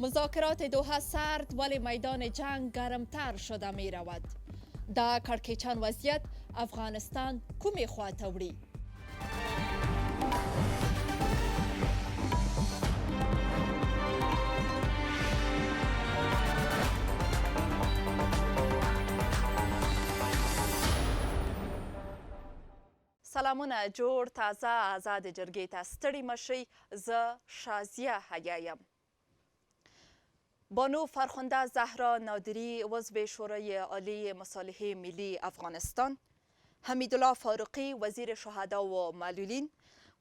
مذاکرات دوحه سرد ولی میدان جنگ گرمتر شده می رود. در کړکېچن وضعیت افغانستان کومې خواته وړي؟ سلامونه جوړ تازه آزاد جرګې ته ستړي مشئ. زه شازیه حیا یم. بانو فرخنده زهرا نادری عضو شورای عالی مصالحه ملی افغانستان، حمیدالله فاروقی وزیر شهدا و معلولین،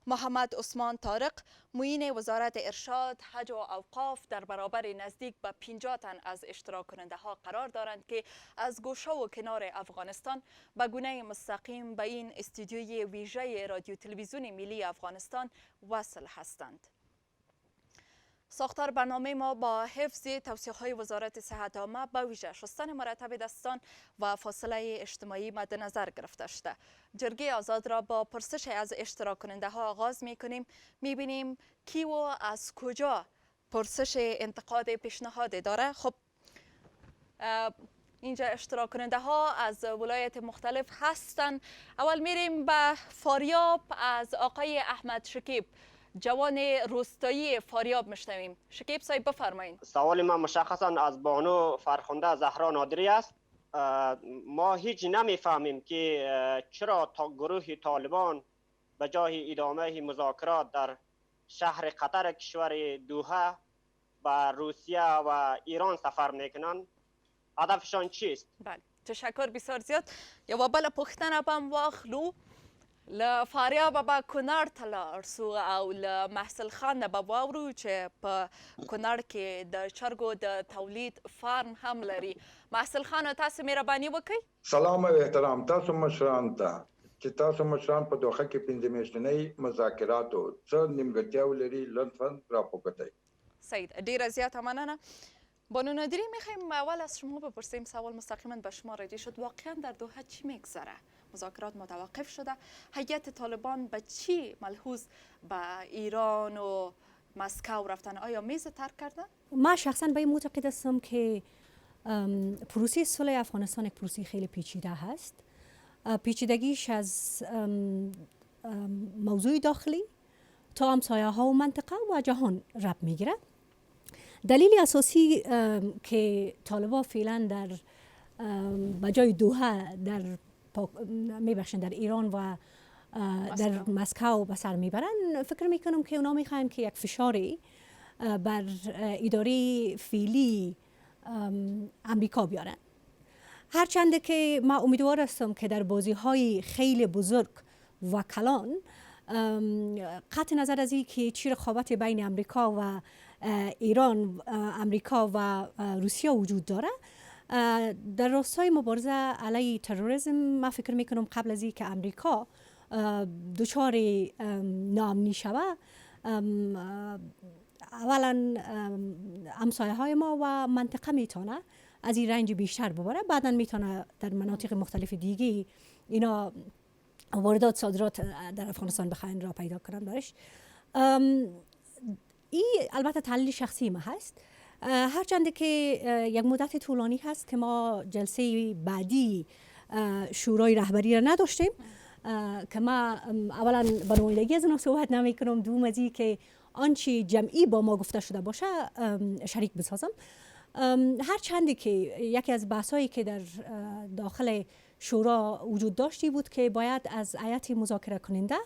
محمد عثمان طارق معین وزارت ارشاد حج و اوقاف در برابر نزدیک به 50 تن از اشتراک کننده ها قرار دارند که از گوشه و کنار افغانستان به گونه مستقیم به این استودیوی ویژه رادیو تلویزیون ملی افغانستان وصل هستند. ساختار برنامه ما با حفظ توصیه‌های وزارت صحت عامه به ویژه شستن مرتب دستان و فاصله اجتماعی مد نظر گرفته شده. جرگه آزاد را با پرسش از اشتراک کننده ها آغاز می کنیم. می بینیم کی و از کجا پرسش انتقاد پیشنهاد داره. خب اینجا اشتراک کننده ها از ولایت مختلف هستند. اول میریم به فاریاب از آقای احمد شکیب، جوان روستایی فاریاب میشنویم. شکیب صاحب بفرمایید. سوال من مشخصا از بانو فرخنده زهرا نادری است. ما هیچ نمیفهمیم که چرا گروه طالبان به جای ادامه مذاکرات در شهر قطر کشور دوحه به روسیه و ایران سفر میکنند. هدفشان چیست؟ بله، تشکر بسیار زیاد. یو بل پوښتنه بم واخلو. له فاریاب به کونړ ته لاړ سو او له محصل خان نه به واورو چې په کونړ کې د چرګو د تولید فارم هم لري. محصل خان تاسو مهرباني وکړئ. سلام او احترام تاسو مشران ته چې تاسو مشران په دوحه کې 5 میاشتنۍ مذاکراتو څه نیمګړتیاوې لري لطفا راپورته. سید ډیره زیاته مننه. بانو نادری میخوایم اول از شما بپرسیم، سوال مستقیما به شما راجع شد، واقعا در دوحه چی میگذره؟ مذاکرات متوقف شده، هیئت طالبان به چی ملحوظ به ایران و مسکو رفتن؟ آیا میز ترک کردن؟ ما شخصا به این معتقد هستم که پروسه صلح افغانستان یک پروسه خیلی پیچیده هست. پیچیدگیش از موضوع داخلی تا همسایه ها و منطقه و جهان رب میگیره. دلیل اساسی که طالبان فعلا در بجای دوحه در ایران و در مسکو به سر میبرن، فکر میکنم که اونا میخواین که یک فشاری بر اداره فعلی امریکا بیارن. هرچند که ما امیدوار هستم که در بازی های خیلی بزرگ و کلان، قطع نظر از این که چی رقابت بین امریکا و ایران، امریکا و روسیه وجود داره، در راستای مبارزه علیه تروریسم ما فکر میکنم قبل از این که امریکا دچار ناامنی شود، اولا همسایه های ما و منطقه میتونه از این رنج بیشتر ببره، بعدا میتونه در مناطق مختلف دیگه اینا واردات صادرات در افغانستان بخواین را پیدا کنن برش. این البته تحلیل شخصی ما هست، هرچند که یک مدت طولانی هست که ما جلسه بعدی شورای رهبری را نداشتیم که ما اولا به نمایندگی از اونا صحبت نمی کنم، دوم از این که آنچه جمعی با ما گفته شده باشه شریک بسازم. هرچند که یکی از بحثایی که در داخل شورا وجود داشتی بود که باید از هیئت مذاکره کننده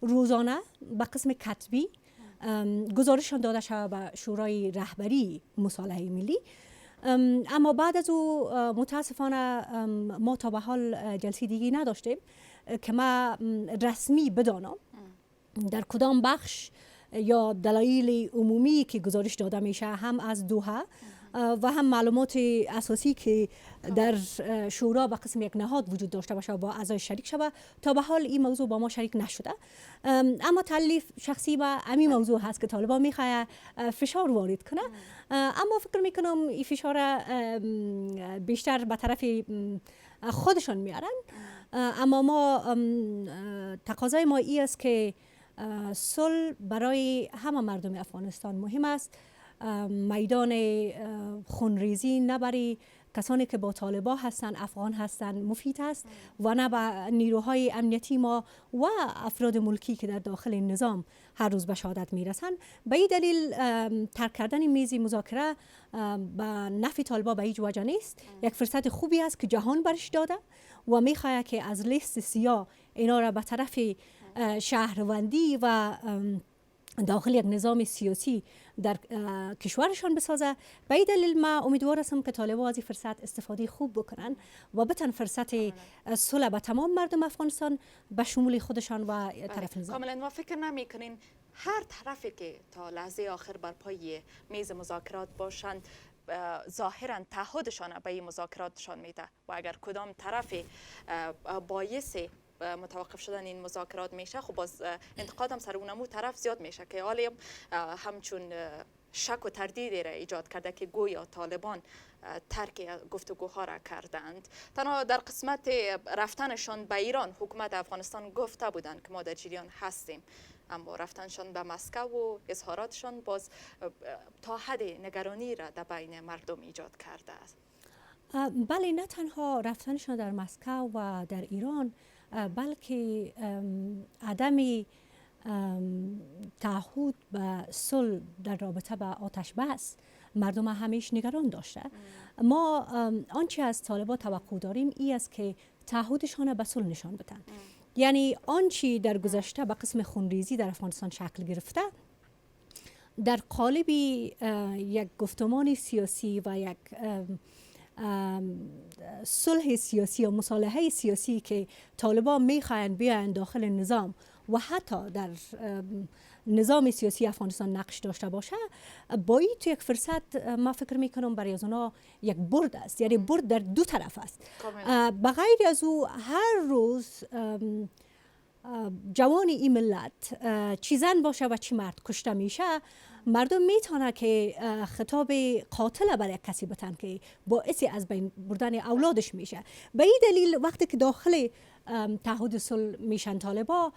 روزانه به قسم کتبی گزارشان داده شود به شورای رهبری مصالحه ملی، اما بعد از او متاسفانه ما تا به حال جلسه دیگه نداشتیم که ما رسمی بدانم در کدام بخش یا دلایل عمومی که گزارش داده میشه هم از دوحه و هم معلومات اساسی که در شورا به قسم یک نهاد وجود داشته باشه با اعضای شریک شود، تا به حال این موضوع با ما شریک نشده. اما تحلیل شخصی و همین موضوع هست که طالبان میخواد فشار وارد کنه، اما فکر میکنم این فشار بیشتر به طرف خودشان میارن. اما ما تقاضای ما این است که صلح برای همه مردم افغانستان مهم است. میدان خونریزی نه برای کسانی که با طالبان هستند، افغان هستند مفید است و نه به نیروهای امنیتی ما و افراد ملکی که در داخل نظام هر روز به شهادت میرسند. به این دلیل ترک کردن میز مذاکره به نفع طالبان به هیچ وجه نیست. یک فرصت خوبی است که جهان برش داده و میخواهد که از لیست سیاه اینا را به طرف شهروندی و داخل یک نظام سیاسی در کشورشان بسازه. به این دلیل ما امیدوار هستم که طالبان از این فرصت استفاده خوب بکنن و بتن فرصت صلح به تمام مردم افغانستان به شمول خودشان و طرف نظام. کاملا. و فکر نمیکنین هر طرفی که تا لحظه آخر بر پای میز مذاکرات باشند ظاهرا تعهدشان به این مذاکراتشان میده و اگر کدام طرف باعث متوقف شدن این مذاکرات میشه، خب باز انتقاد هم سر اونمو طرف زیاد میشه که حالا همچون شک و تردیدی را ایجاد کرده که گویا طالبان ترک گفتگوها را کردند. تنها در قسمت رفتنشان به ایران حکومت افغانستان گفته بودند که ما در جریان هستیم، اما رفتنشان به مسکو و اظهاراتشان باز تا حد نگرانی را در بین مردم ایجاد کرده است. بله، نه تنها رفتنشان در مسکو و در ایران بلکه عدم تعهد به صلح در رابطه به آتش بس مردم همیشه نگران داشته. ما آنچه از طالبان توقع داریم این است که تعهدشان به صلح نشان بدن. یعنی آنچه در گذشته به قسم خونریزی در افغانستان شکل گرفته در قالب یک گفتمان سیاسی و یک صلح سیاسی و مصالحه سیاسی که طالبان میخواهند بیایند داخل نظام و حتی در نظام سیاسی افغانستان نقش داشته باشه، با این تو یک فرصت ما فکر میکنم برای از اونا یک برد است. یعنی برد در دو طرف است. بغیر از او هر روز جوان این ملت چی زن باشه و چی مرد کشته میشه، مردم میتونه که خطاب قاتل برای کسی بتن که باعث از بین بردن اولادش میشه. به این دلیل وقتی که داخل تعهد صلح میشن طالبا،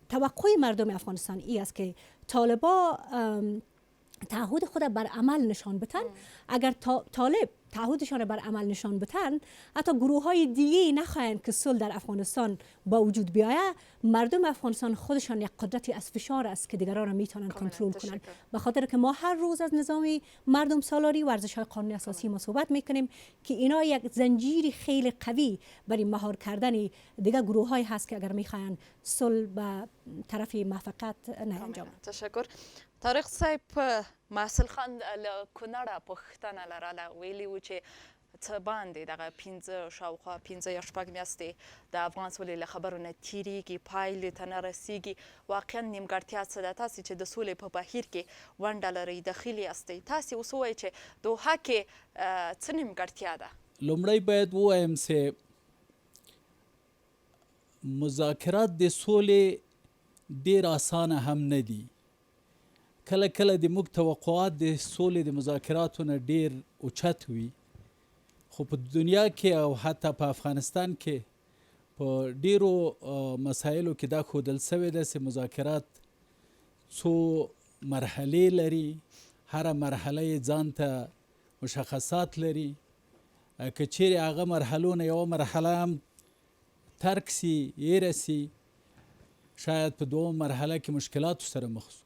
توقع مردم افغانستان ای است که طالبا تعهد خود بر عمل نشان بتن. اگر طالب تعهدشان بر عمل نشان بتن، حتی گروه های دیگه نخواهند که صلح در افغانستان با وجود بیاید. مردم افغانستان خودشان یک قدرتی از فشار است که دیگران را میتونن کنترل کنن. به خاطر که ما هر روز از نظام مردم سالاری و ارزش های قانونی اساسی ما صحبت میکنیم که اینا یک زنجیری خیلی قوی برای مهار کردن دیگر گروه های هست که اگر میخواین صلح به طرف موافقت نه انجام. تشکر. طارق صاحب، محصل خان کنړه پښتنه لرله، ویلي و چې څه باندې دغه 15 شاوخوا 15 یا شپږ میاشتې د افغان سولې له خبرو نه تیریږي، پایلې ته نه رسیږي. واقعا نیمګړتیا څه ده؟ تاسې چې د سولې په بهیر کې ونډه لرئ، دخیل یاستئ، تاسې اوس ووایئ چې دوحه کې څه نیمګړتیا ده؟ لومړی باید ووایم چې مذاکرات د سولې ډېر اسانه هم نه دي. کله کله د موږ توقعات د سولې د مذاکراتو نه ډېر اوچت وي، خو په دنیا کې او حتی په افغانستان کې په ډېرو مسایلو کې دا ښودل سوی ده چې مذاکرات څو مرحلې لري، هره مرحله یې ځان ته مشخصات لري. که چیرې هغه مرحلو نه یوه مرحله هم ترک سي هیره سي، شاید په دوم مرحله کې مشکلاتو سره مخ شو.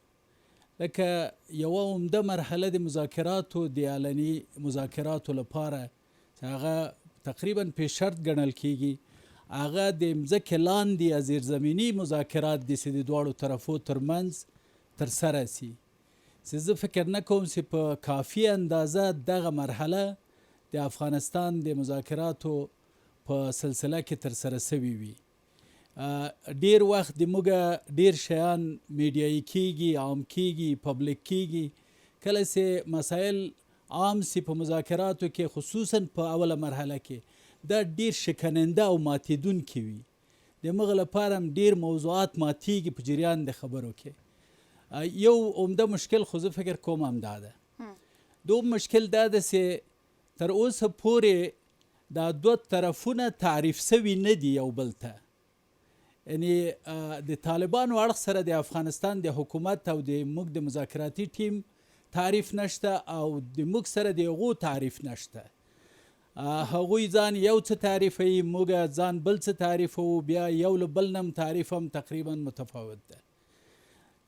لکه یوه عمده مرحله د مذاکراتو د علني مذاکراتو لپاره چې هغه تقریبا په شرط ګڼل کیږي، هغه د مځکې لاندې زیرزمیني مذاکرات دي چې د دواړو طرفو ترمنځ ترسره سي. چې زه فکر نه کوم چې په کافي اندازه دغه مرحله د افغانستان د مذاکراتو په سلسله کې ترسره سوي وي. ډیر وخت د موږ ډیر شیان میډیایي کیږي، عام کیږي، پبلیک کیږي. کله چې مسایل عام سي په مذاکراتو کې، خصوصا په اوله مرحله کې، دا ډیر شکننده او ماتیدونکي وي. د موږ لپاره هم ډیر موضوعات ماتیږي په جریان د خبرو کې. یو عمده مشکل خو زه فکر کوم هم دا ده. دوم مشکل دا ده چې تر اوسه پورې دا دوه طرفونه تعریف سوي نه دي یو بل ته. یعنی د طالبانو اړخ سره د افغانستان د حکومت او د موږ د مذاکراتي ټیم تعریف نشته او د موږ سره د هغو تعریف نشته. هغوی ځان یو څه تعریفوي، موږ ځان بل څه تعریفوو، بیا یو له بل نه هم تعریف هم تقریبا متفاوت ده.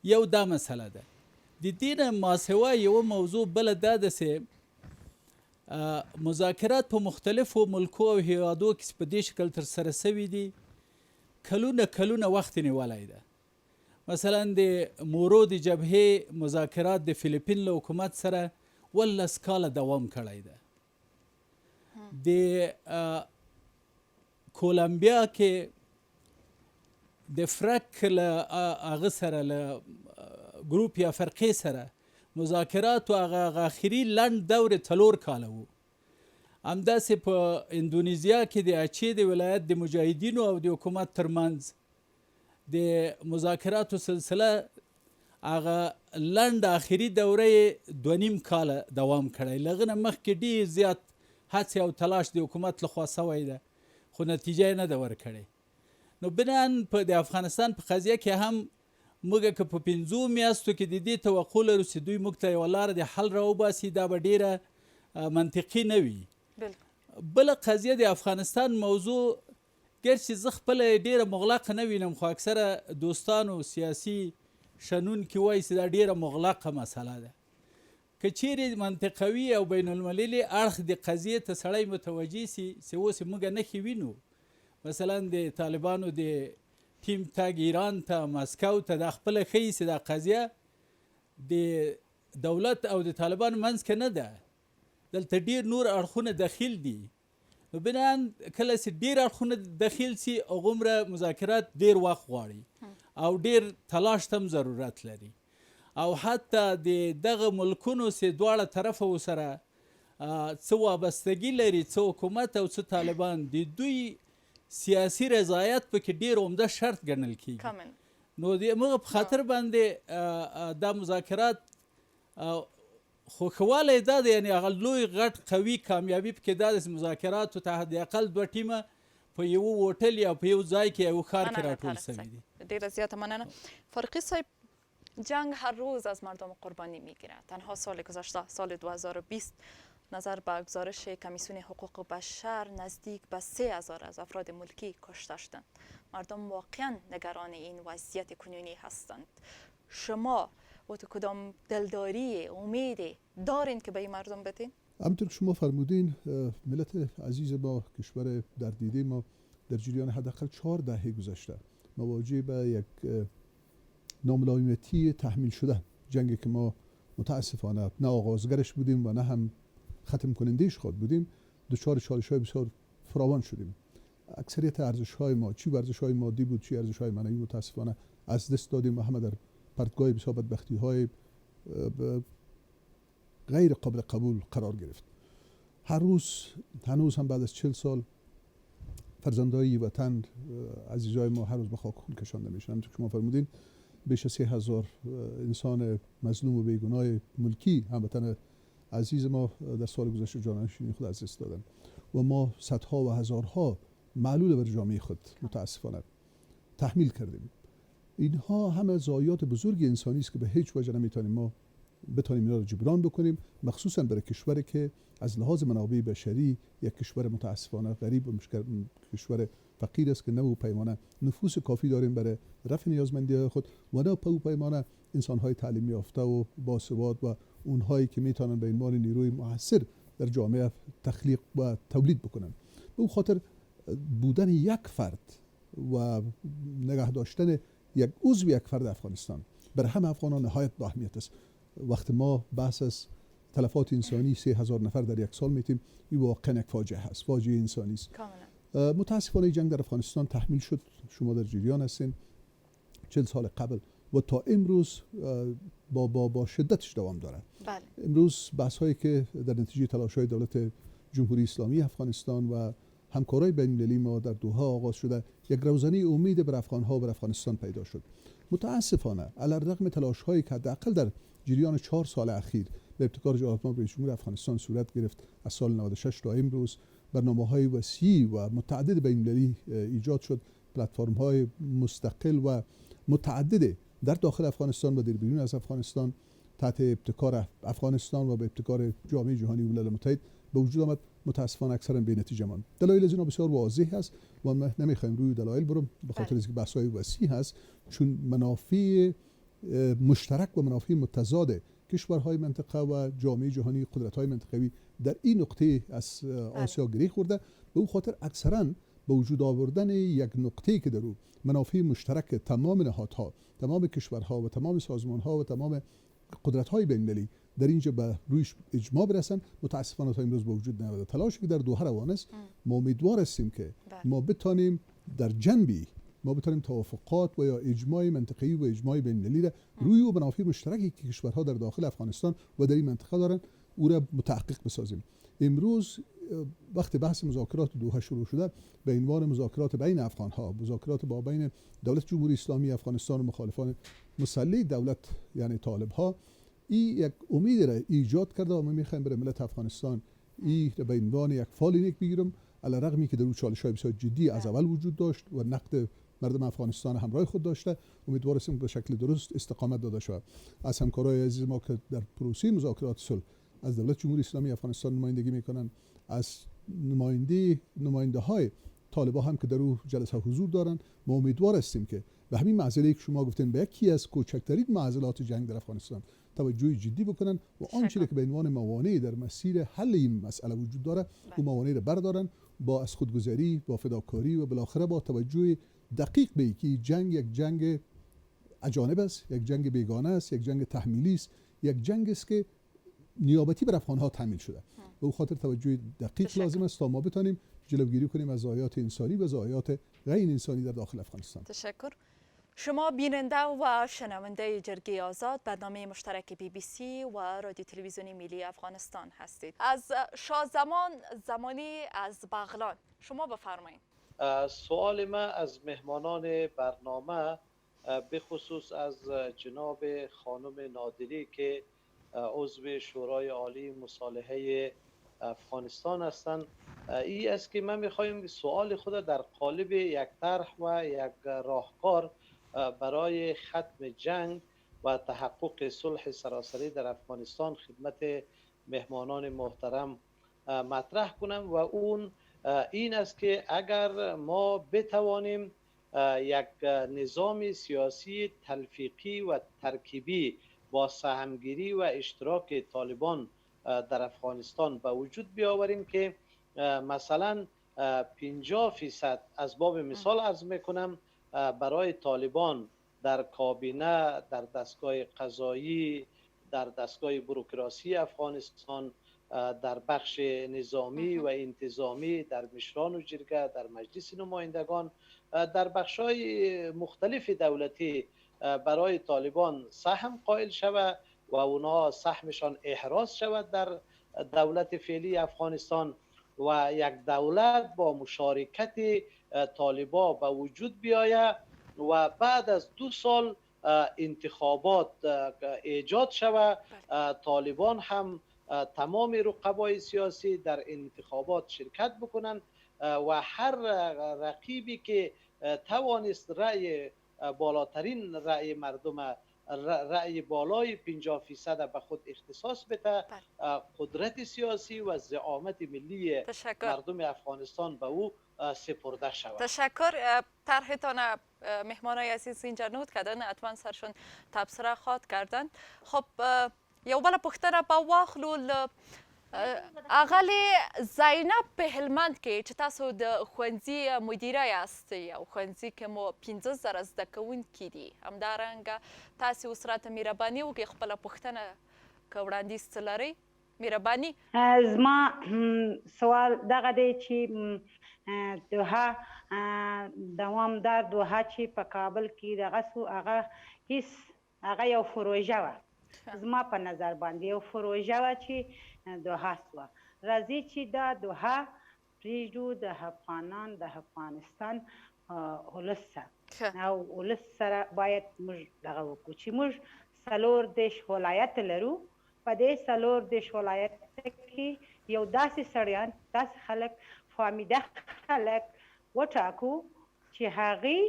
یو دا مسله ده. د دې نه ماسوا یوه موضوع بله دا ده چې مذاکرات په مختلفو ملکو او هیوادو کې په دې شکل ترسره سوي دي، کلونه وخت نیولی ده. مثلا د مورو د جبهې مذاکرات د فیلیپین له حکومت سره 18 کاله دوام کړی ده. د کولمبیا کې د فرق له هغه سره له ګروپ یا فرقې سره مذاکرات او هغه آخري لنډ دور 4 کاله و. همداسې په اندونیزیا کې د اچې د ولایت د مجاهدینو او د حکومت ترمنځ د مذاکراتو سلسله هغه لنډ آخري دوره 2.5 کاله دوام کړی. له هغه نه مخکې ډېر زیات هڅې او تلاش د حکومت لخوا سوی ده، خو نتیجه یې نه ده ورکړې. نو بناً په د افغانستان په قضیه کې هم موږ که په 5 میاشتو کې د دې توقع لرو چې دوی موږ ته یوه لاره د حل راوباسي، دا به ډېره منطقي نه وي. بله قضیه د افغانستان موضوع ګرچې زه خپله ډېره مغلقه نه وینم، خو اکثره دوستانو سیاسي شنونکي وایي چې دا ډېره مغلقه مسله ده. که چیرې منطقوي او بین المللي اړخ د قضیې ته سړی متوجه سي چې اوس موږ نښې وینو، مثلا د طالبانو د ټیم تګ ایران ته، مسکو ته، دا خپله ښیي چې دا قضیه د دولت او د طالبانو منځ کې نه ده، دلته ډېر نور اړخونه دخیل دي. نو بناً کله چې ډېر اړخونه دخیل سي هغومره مذاکرات ډېر وخت غواړي او ډېر تلاش ته هم ضرورت لري. او حتی د دغه ملکونو چې دواړه طرفه سره څه وابستګي لري، څه حکومت او څه طالبان، د دوی سیاسي رضایت پکې ډېر عمده شرط ګڼل کېږي. نو د موږ په خاطر باندې دا مذاکرات خوښوالی دا ده، یعنې هغه لوی غټ قوي کامیابي پکې دا ده چې مذاکراتو ته حداقل 2 ټیمه په یوه هوټل یا په یو ځای کې یو ښار کې راټول سوي دي. ډېره زیاته مننه. فاروقی صاحب، جنگ هر روز از مردم قربانی میگیرد. تنها سال گذشته، سال 2020، نظر به گزارش کمیسیون حقوق بشر نزدیک به 3000 از افراد ملکی کشته شدند. مردم واقعا نگران این وضعیت کنونی هستند. شما و تو کدام دلداری امید دارین که به این مردم بدین؟ همونطور که شما فرمودین، ملت عزیز ما، کشور در دیده ما در جریان حداقل 4 دهه گذشته مواجه به یک ناملایمتی تحمیل شده، جنگی که ما متاسفانه نه آغازگرش بودیم و نه هم ختم کنندهش خود بودیم، دچار چالش‌های بسیار فراوان شدیم. اکثریت ارزش‌های ما، چی ارزش‌های مادی بود، چی ارزش‌های معنوی، متاسفانه از دست دادیم و همه در پرتگاه بسیار بدبختی‌های غیر قابل قبول قرار گرفت. هر روز هنوز هم بعد از 40 سال فرزندای وطن، عزیزای ما هر روز به خاک خون کشانده میشن. همونطور که شما فرمودین، بیش از 3000 انسان مظلوم و بیگناه ملکی، هموطن عزیز ما، در سال گذشته جانشینی خود از دست دادن و ما صدها و هزارها معلول بر جامعه خود متاسفانه تحمیل کردیم. اینها همه ضایعات بزرگ انسانی است که به هیچ وجه نمیتونیم ما بتونیم اینا رو جبران بکنیم، مخصوصا برای کشوری که از لحاظ منابع بشری یک کشور متاسفانه غریب و کشور فقیر است که نه به پیمانه نفوس کافی داریم برای رفع نیازمندی خود و نه به پیمانه انسان‌های تعلیم یافته و باسواد و اونهایی که میتونن به عنوان نیروی مؤثر در جامعه تخلیق و تولید بکنن. به اون خاطر بودن یک فرد و نگه داشتن یک عضو یک فرد افغانستان برای همه افغانان نهایت با اهمیت است. وقتی ما بحث از تلفات انسانی 3000 نفر در یک سال میتیم، این واقعا یک فاجعه هست، فاجعه انسانی است. متاسفانه جنگ در افغانستان تحمیل شد، شما در جریان هستین، 40 سال قبل و تا امروز با شدتش دوام داره. بله. امروز بحث هایی که در نتیجه تلاش های دولت جمهوری اسلامی افغانستان و همکارای بین المللی ما در دوحه آغاز شده، یک روزنه امید بر افغان‌ها و بر افغانستان پیدا شد. متاسفانه علی‌رغم تلاش هایی که حداقل در جریان 4 سال اخیر به ابتکار جلالتمآب رئیس جمهور افغانستان صورت گرفت، از سال 96 تا امروز برنامه‌های وسیع و متعدد بین المللی ایجاد شد، پلتفرم‌های مستقل و متعدد در داخل افغانستان و در بیرون از افغانستان تحت ابتکار افغانستان و به ابتکار جامعه جهانی و ملل متحد به وجود آمد، متاسفانه اکثرا بی نتیجه ماند. دلایل از اینا بسیار واضح است و ما نمیخوایم روی دلایل برم به خاطر اینکه بحث‌های وسیع هست، چون منافع مشترک و منافع متضاد کشورهای منطقه و جامعه جهانی، قدرت‌های منطقوی در این نقطه از آسیا گره خورده. به اون خاطر اکثرا به وجود آوردن یک نقطه‌ای که در او منافع مشترک تمام نهادها، تمام کشورها و تمام سازمانها و تمام قدرت‌های بین‌المللی در اینجا به رویش اجماع برسن، متاسفانه تا امروز به وجود نیامده. تلاشی که در دوحه روان است، ما امیدوار هستیم که ما بتانیم در جنبی ما بتانیم توافقات و یا اجماع منطقه‌ای و اجماع بین‌المللی را روی و منافع مشترکی که کشورها در داخل افغانستان و در این منطقه دارن او را متحقق بسازیم. امروز وقتی بحث مذاکرات دوحه شروع شده به عنوان مذاکرات بین افغان‌ها، مذاکرات با بین دولت جمهوری اسلامی افغانستان و مخالفان مسلح دولت یعنی طالب‌ها، این یک امید را ایجاد کرده و ما می‌خوایم برای ملت افغانستان این به عنوان یک فال نیک بگیرم، علی رغمی که در اون چالش‌های بسیار جدی از اول وجود داشت و نقد مردم افغانستان همراه خود داشته. امیدوار هستیم به شکل درست استقامت داده شود. از همکارای عزیز ما که در پروسه مذاکرات صلح از دولت جمهوری اسلامی افغانستان نمایندگی میکنن، از نماینده های طالبان هم که در اون جلسه حضور دارن، ما امیدوار هستیم که به همین معضله که شما گفتین به یکی از کوچکترین معضلات جنگ در افغانستان توجه جدی بکنن و آنچه که به عنوان موانع در مسیر حل این مسئله وجود داره اون موانع را بردارن، با از خودگذری، با فداکاری و بالاخره با توجه دقیق به اینکه جنگ یک جنگ اجانب است، یک جنگ بیگانه است، یک جنگ تحمیلی است، یک جنگ است که نیابتی بر افغان‌ها تحمیل شده. به اون خاطر توجه دقیق لازم است تا ما بتونیم جلوگیری کنیم از ضایعات انسانی و ضایعات غیر انسانی در داخل افغانستان. تشکر. شما بیننده و شنونده جرگه آزاد، برنامه مشترک BBC و رادیو تلویزیونی ملی افغانستان هستید. از شاه زمانی از بغلان شما بفرمایید. سوال ما از مهمانان برنامه به خصوص از جناب خانم نادری که عضو شورای عالی مصالحه افغانستان هستند، این است که من میخوایم سوال خود در قالب یک طرح و یک راهکار برای ختم جنگ و تحقق صلح سراسری در افغانستان خدمت مهمانان محترم مطرح کنم و اون این است که اگر ما بتوانیم یک نظام سیاسی تلفیقی و ترکیبی با سهمگیری و اشتراک طالبان در افغانستان به وجود بیاوریم که مثلا 50% از باب مثال عرض میکنم برای طالبان در کابینه، در دستگاه قضایی، در دستگاه بوروکراسی افغانستان، در بخش نظامی و انتظامی، در مشران و جرگه، در مجلس نمایندگان، در بخش‌های مختلف دولتی برای طالبان سهم قائل شود و اونا سهمشان احراز شود در دولت فعلی افغانستان و یک دولت با مشارکت طالبا به وجود بیاید و بعد از 2 سال انتخابات ایجاد شود، طالبان هم تمام رقبای سیاسی در انتخابات شرکت بکنند و هر رقیبی که توانست رأی بالاترین رأی مردم، رأی بالای 50% به خود اختصاص بده، قدرت سیاسی و زعامت ملی مردم افغانستان به او سپرده شود. تشکر. طرحتان مهمانای عزیز اینجا نوت کردن، حتما سرشون تبصره خواد کردن. خب یو بله پوښتنه به واخلو اغلی زینب په هلمند کې چې تاسو د ښوونځي مدیره یاستئ او ښوونځي کې مو 15,000 زده کوونکي دي، همدارنګه تاسې اوس راته مهرباني وکړئ خپله پوښتنه که وړاندیز څه لرئ. مهرباني. زما سوال دغه دی چې دوحه دوامدار دوحه چې په کابل کې دغه سو هغه یو پروژه وه، زما په نظر باندې یو پروژه وه چې دوحه سوه. راځي چې دا دوحه پرېږدو د افغانان د افغانستان ولس سره او ولس سره باید موږ دغه وکړو چې موږ 4 ولایت لرو. په دې 4 ولایت کې یو داسې سړیان، داسې خلک، فامیده خلک وټاکو چې هغې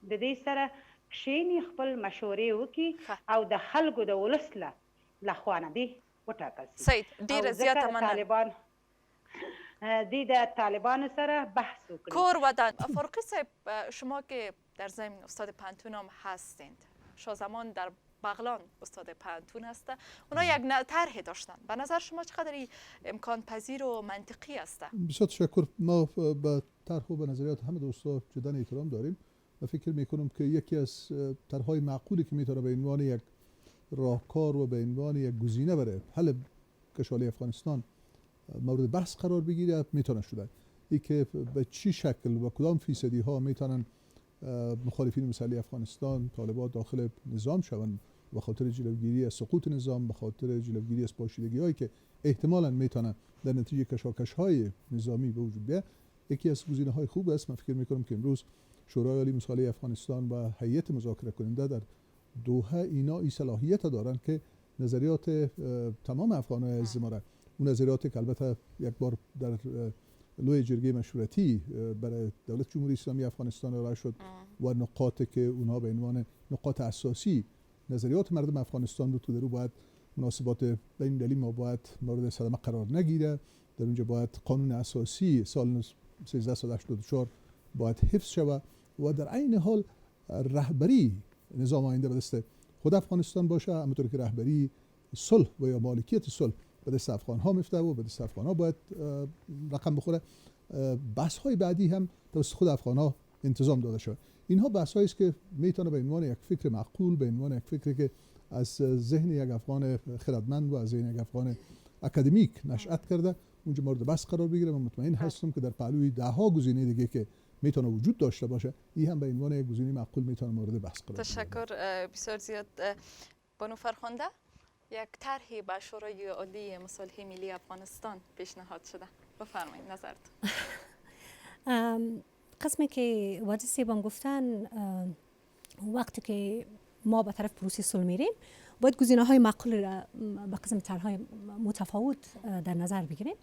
د دې سره کښېني، خپل مشورې وکړي او د خلکو د ولس له لخوا دی وټاکل شي. سید ډیره زیاته مننه. طالبان د طالبان سره بحث وکړي. کور ودان. فاروقی صاحب شما که در ضمن استاد پانتون هم هستند، شازمان در بغلان استاد پانتون هست، اونا یک طرح داشتن. به نظر شما چقدر امکان پذیر و منطقی است؟ بسیار تشکر. ما به طرح و به نظریات همه دوستا جدا احترام داریم و فکر میکنم که یکی از طرح‌های معقولی که میتونه به عنوان یک راهکار و به عنوان یک گزینه برای حل کشاله افغانستان مورد بحث قرار بگیره میتونه شده. ای که به چی شکل و کدام فیصدی ها میتونن مخالفین مسلح افغانستان طالبان داخل نظام شوند به خاطر جلوگیری از سقوط نظام، به خاطر جلوگیری از پاشیدگی هایی که احتمالاً میتونه در نتیجه کشاکش های نظامی به وجود بیاد، یکی از گزینه های خوب است. من فکر میکنم که امروز شورای عالی مصالحه افغانستان و هیئت مذاکره کننده در دوحه اینا این صلاحیت دارند که نظریات تمام افغان‌های عزیز ما را، اون نظریاتی که البته یک بار در لوی جرگه مشورتی برای دولت جمهوری اسلامی افغانستان ارائه شد و نقاطی که اونها به عنوان نقاط اساسی نظریات مردم افغانستان بود که در او باید مناسبات بین المللی ما باید مورد صدمه قرار نگیره، در اونجا باید قانون اساسی سال 1384 باید حفظ شود و در عین حال رهبری نظام آینده به دست خود افغانستان باشه، همونطور که رهبری صلح و یا مالکیت صلح به دست افغان ها میفته و به دست افغان ها باید رقم بخوره. بحث های بعدی هم توسط خود افغان ها انتظام داده شود. اینها بحث هایی است که میتونه به عنوان یک فکر معقول، به عنوان یک فکری که از ذهن یک افغان خردمند و از ذهن یک افغان اکادمیک نشأت کرده اونجا مورد بحث قرار بگیره. من مطمئن هستم که در پهلوی ده ها گزینه دیگه که میتونه وجود داشته باشه این هم به عنوان یک گزینه معقول میتونه مورد بحث قرار بگیره. تشکر بسیار زیاد. بانو فرخنده، یک طرحی به شورای عالی مصالحه ملی افغانستان پیشنهاد شده، بفرمایید نظرتون. قسمی که واجد سیبان گفتن وقتی که ما به طرف پروسه صلح میریم باید گزینه‌های معقول را به قسم طرح‌های متفاوت در نظر بگیریم.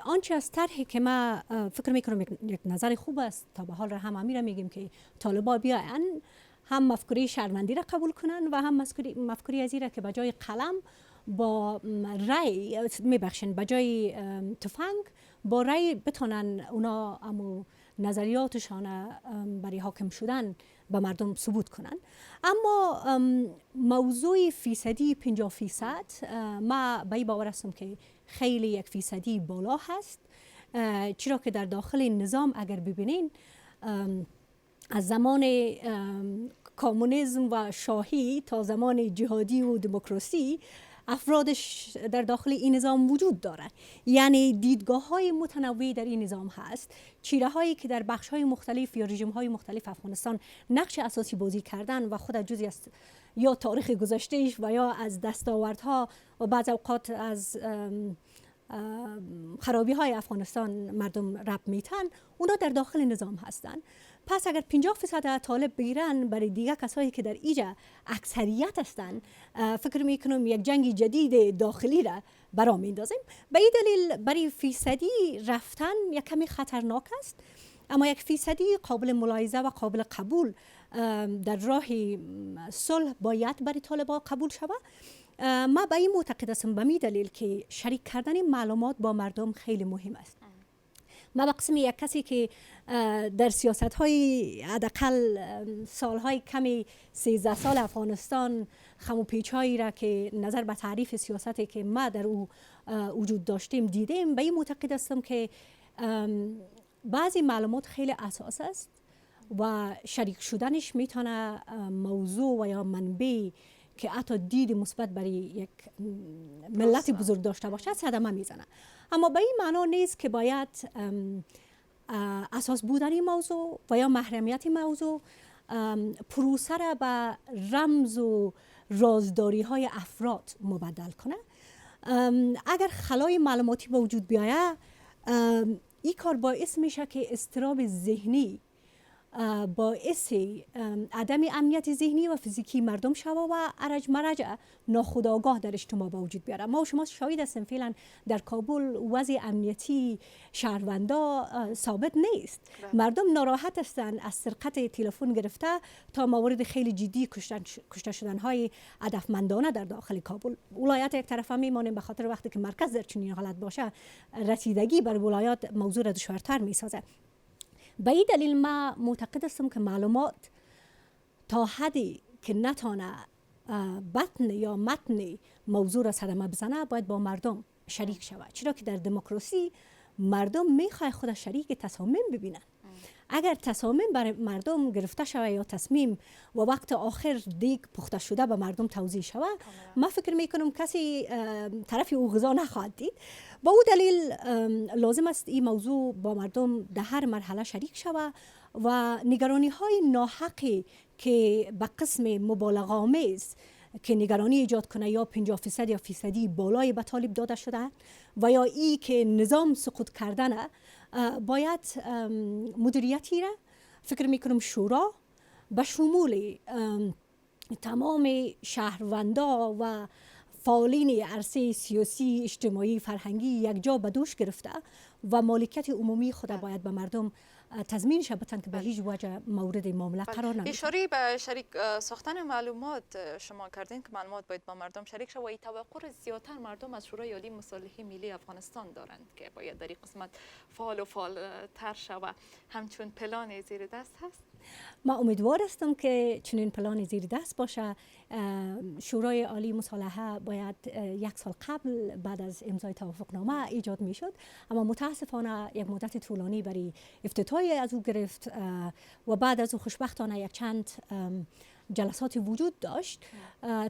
آنچه از طرحی که ما فکر میکنم یک نظر خوب است تا به حال را هم امیره میگیم که طالبان بیاین هم مفکوری شهروندی را قبول کنن و هم مفکوری از این را که به جای قلم با رای میبخشن، به جای تفنگ با رای بتونن اونا امو نظریاتشان برای حاکم شدن به مردم ثبوت کنن. اما موضوع فیصدی 50% ما به این باور هستم که خیلی یک فیصدی بالا هست، چرا که در داخل نظام اگر ببینین از زمان کمونیسم و شاهی تا زمان جهادی و دموکراسی افرادش در داخل این نظام وجود داره، یعنی دیدگاه های متنوعی در این نظام هست، چیره هایی که در بخش های مختلف یا رژیم های مختلف افغانستان نقش اساسی بازی کردن و خود جزئی از یا تاریخ گذشتهش و یا از دستاوردها و بعض اوقات از خرابی های افغانستان مردم رب میتن، اونا در داخل نظام هستن. پس اگر 50% طالب بگیرن برای دیگه کسایی که در ایجا اکثریت هستن، فکر میکنم یک جنگ جدید داخلی را برا میندازیم. به این دلیل برای فیصدی رفتن یک کمی خطرناک است، اما یک فیصدی قابل ملاحظه و قابل قبول در راه صلح باید برای طالبان قبول شود. ما به این معتقد هستم به می دلیل که شریک کردن معلومات با مردم خیلی مهم است. ما به قسم یک کسی که در سیاست های حداقل سالهای کمی 13 سال افغانستان خم و پیچ هایی را که نظر به تعریف سیاستی که ما در او وجود داشتیم دیدیم، به این معتقد هستم که بعضی معلومات خیلی اساس است و شریک شدنش میتونه موضوع و یا منبع که حتی دید مثبت برای یک ملت بزرگ داشته باشه صدمه میزنه. اما به این معنا نیست که باید اساس بودن این موضوع و یا محرمیت این موضوع پروسه را به رمز و رازداری های افراد مبدل کنه. اگر خلای معلوماتی به وجود بیاید، این کار باعث میشه که اضطراب ذهنی باعث عدم امنیت ذهنی و فیزیکی مردم شود و ارج مرج ناخودآگاه در اجتماع به وجود بیاره. ما و شما شاهد هستیم فعلا در کابل وضع امنیتی شهروندا ثابت نیست. مردم ناراحت هستند از سرقت تلفن گرفته تا موارد خیلی جدی کشته شدن های هدفمندانه در داخل کابل. ولایت یک طرفه میمانیم به خاطر وقتی که مرکز در چنین حالت باشه رسیدگی بر ولایات موضوع را دشوارتر میسازه. به این دلیل ما معتقد هستم که معلومات تا حدی که نتانه بطن یا متن موضوع را صدمه بزنه باید با مردم شریک شود، چرا که در دموکراسی مردم میخواد خود شریک تصامیم ببینن. اگر تصامیم برای مردم گرفته شود یا تصمیم و وقت آخر دیگ پخته شده به مردم توضیح شود، ما فکر میکنم کسی طرف او غذا نخواهد دید. با او دلیل لازم است این موضوع با مردم در هر مرحله شریک شود و نگرانی های ناحقی که به قسم مبالغه آمیز که نگرانی ایجاد کنه یا 50% یا فیصدی بالای به طالب داده شده و یا ای که نظام سقوط کردنه، باید مدیریتی را فکر میکنم شورا به شمول تمام شهروندا و فعالین عرصه سیاسی، اجتماعی، فرهنگی یک جا به دوش گرفته و مالکیت عمومی خود باید به مردم تضمین شد که به هیچ وجه مورد معامله قرار نگیرد. اشاره به شریک ساختن معلومات شما کردین که معلومات باید با مردم شریک شود و این توقع زیادتر مردم از شورای عالی مصالحه ملی افغانستان دارند که باید در این قسمت فعال و فعالتر شود. همچون پلان زیر دست هست؟ ما امیدوار هستم که چنین پلان زیر دست باشه. شورای عالی مصالحه باید یک سال قبل بعد از امضای توافقنامه ایجاد می شد، اما متاسفانه یک مدت طولانی برای افتتاح از او گرفت و بعد از او خوشبختانه یک چند جلسات وجود داشت،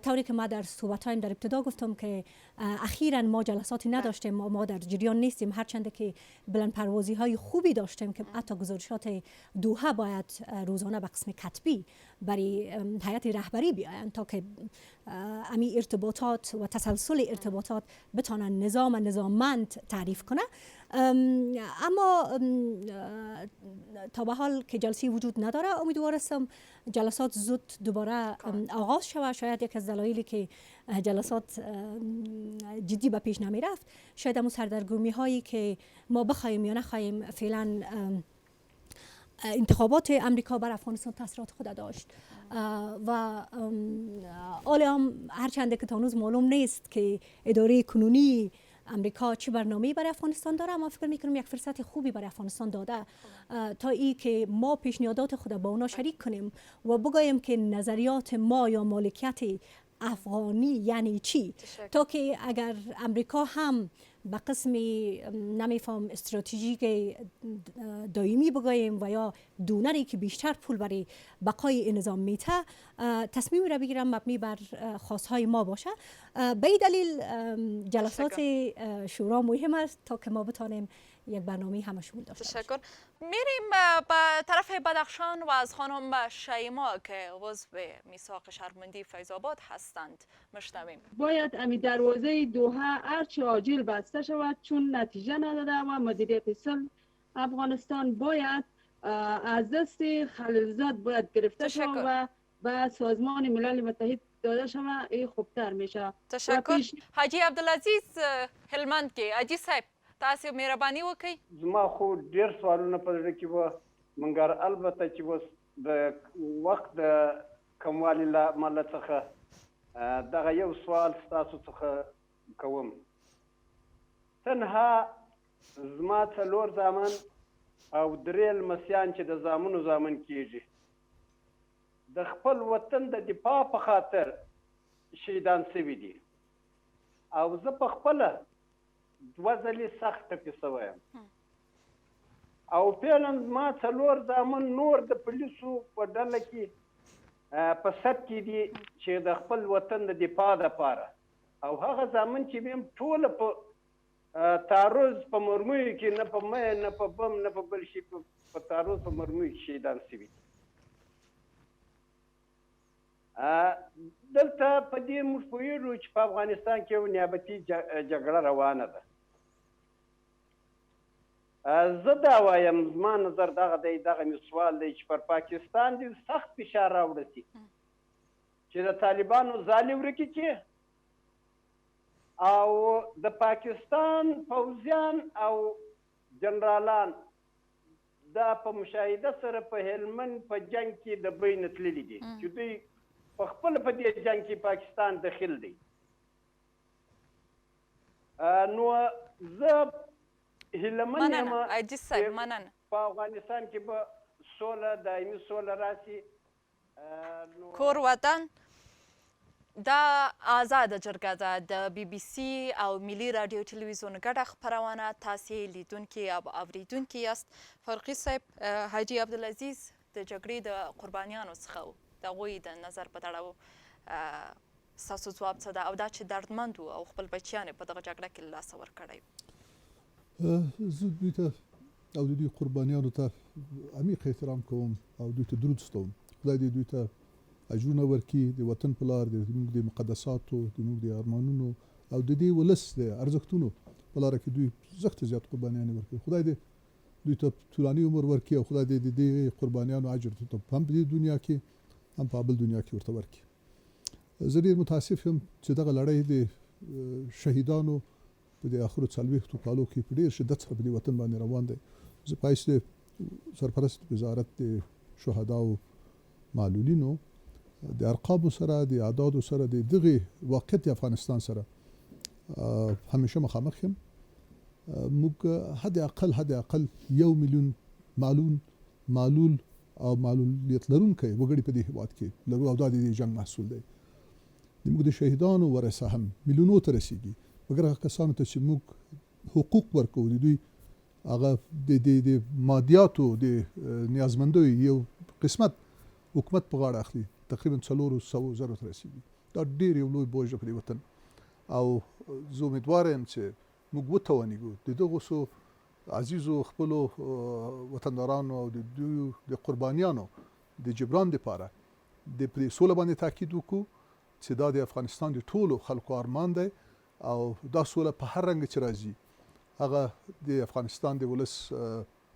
طوری که ما در صحبتایم در ابتدا گفتم که اخیراً ما جلساتی نداشتیم، ما در جریان نیستیم، هرچند که بلند پروازی های خوبی داشتیم که حتی گزارشات دوحه باید روزانه به قسم کتبی برای هیئت رهبری بیاین تا که امی ارتباطات و تسلسل ارتباطات بتانن نظام و نظاممند تعریف کنه. اما تا به حال که جلسه وجود نداره، امیدوار هستم جلسات زود دوباره آغاز شود. شاید یک از دلایلی که جلسات جدی به پیش نمی رفت شاید همون سردرگمی هایی که ما بخوایم یا نخوایم فعلا انتخابات امریکا بر افغانستان تاثیرات خود داشت و حالا هرچند که تا هنوز معلوم نیست که اداره کنونی امریکا چه برنامه‌ای برای افغانستان داره، اما فکر می‌کنم یک فرصت خوبی برای افغانستان داده تا ای که ما پیشنهادات خود با اونا شریک کنیم و بگوییم که نظریات ما یا مالکیت افغانی یعنی چی، تا که اگر امریکا هم به قسم نمیفهم استراتژیک دائمی بگوییم و یا دونری که بیشتر پول برای بقای نظام میته، تصمیم را بگیرم مبنی بر خواستهای ما باشه. به این دلیل جلسات شورا مهم است تا که ما بتانیم یک برنامه همشون داشته باشیم. تشکر. میریم به طرف بدخشان و از خانم شیما که عضو میثاق شهروندی فیض آباد هستند مشنویم. باید امی دروازه دوحه هرچه عاجل بسته شود، چون نتیجه نداده و مدیریت صلح افغانستان باید از دست خلیلزاد باید گرفته شود و به سازمان ملل متحد داده شود. این خوبتر میشه. تشکر. حاجی عبدالعزیز هلمند کې حاجی صاحب تاسو مهرباني وکړئ. زما خو ډیر سوالونه په زړه کې وو، مګر البته چې اوس د وخت د کموالي له امله څخه دغه یو سوال ستاسو څخه کوم. تنها زما څلور زامن او درې لمسیان چې د زامنو زامن کیږي د خپل وطن د دفاع په خاطر شهیدان سوي دي او زه په خپله دوه ځلې سخت ټپي سوی یم او فعلا زما څلور زامن نور د پولیسو په ډله کې په سد کې دي چې د خپل وطن د دفاع دپاره او هغه زامن چې مې هم ټوله په تعرض په مرمیو کې نه په مه نه په بم نه په بل شي په تعرض په مرمیو کې شهیدان سوي دي. دلته په دې موږ پوهېږو چې په افغانستان کې یو نیابتي جګړه روانه ده. زه دا وایم زما نظر دغه دی، دغه مې سوال دی چې پر پاکستان دې سخت فشار راوړه شي چې د طالبانو ځالې ورکې کړي او د پاکستان پوځیان او جنرالان دا په مشاهده سره په هلمند په جنگ کې د بین تللي دي چې دوی په خپل په دې جنگ کې پاکستان دخیل دی. نو زه هیلهمن یم په افغانستان کې به سوله دایمي سوله راشي. کور وطن دا آزاده جرګه ده د بی بی سی او ملي رادیو تلویزیون ګډه خپرونه، تاسې لیدونکي او اوریدونکي یاست. فاروقي صاحب، حاجي عبدالعزیز د جګړې د قربانیانو څخه و، د هغوی د نظر په تړاو ستاسو ځواب څه ده او دا چې دردمند وو او خپل بچیان یې په دغه جګړه کې له لاسه ورکړی و؟ زه دوی ته او د دوی قربانیانو ته عمیق احترام کوم او دوی ته درود ستوم. خدای دې دوی ته اجرونه ورکړي د وطن په لار، زموږ د مقدساتو، زموږ د ارمانونو او د دې ولس د ارزښتونو په لاره کې دوی سخت زیات قربانیانې ورکړي. خدای دې دوی ته طولاني عمر ورکړي او خدای دې د دې قربانیانو اجر ته هم په دې دنیا کې هم په بل دنیا کې ورته ورکړي. زه ډېر متاسف یم چې دغه لړۍ د شهیدانو په د آخرو 40 کالو کې په ډېر شدت سره په دې وطن باندې روان دی. زه په حیث د سرپرست وزارت د شهداو معلولینو د ارقامو سره د اعدادو سره د دغه واقعیت افغانستان سره همیشه مخامخ یم. موږ حد اقل 1 میلیون معلول او معلولیت لرونکی وګړي په دې هېواد کې لرو او دا د جنګ محصول دی. موږ د شهیدانو ورثه هم میلیونو ته رسیږي، مګر هغه کسانو ته چې موږ حقوق ورکوو د دوی هغه د مادیاتو د نیازمندیو یو قسمت حکومت په غاړه اخلي، تقریبا 400,000 ته رسیږي. دا ډېر یو لوی بوج په دې وطن او زه امیدواره یم چې موږ وتوانیږو د دغو څو عزیزو خپلو وطندارانو او د دوی د قربانیانو د جبران دپاره د پرې سوله باندې تاکید وکړو چې دا د افغانستان د ټولو خلکو ارمان دی او دا سوله په هر رنګ چې راځي هغه د افغانستان د ولس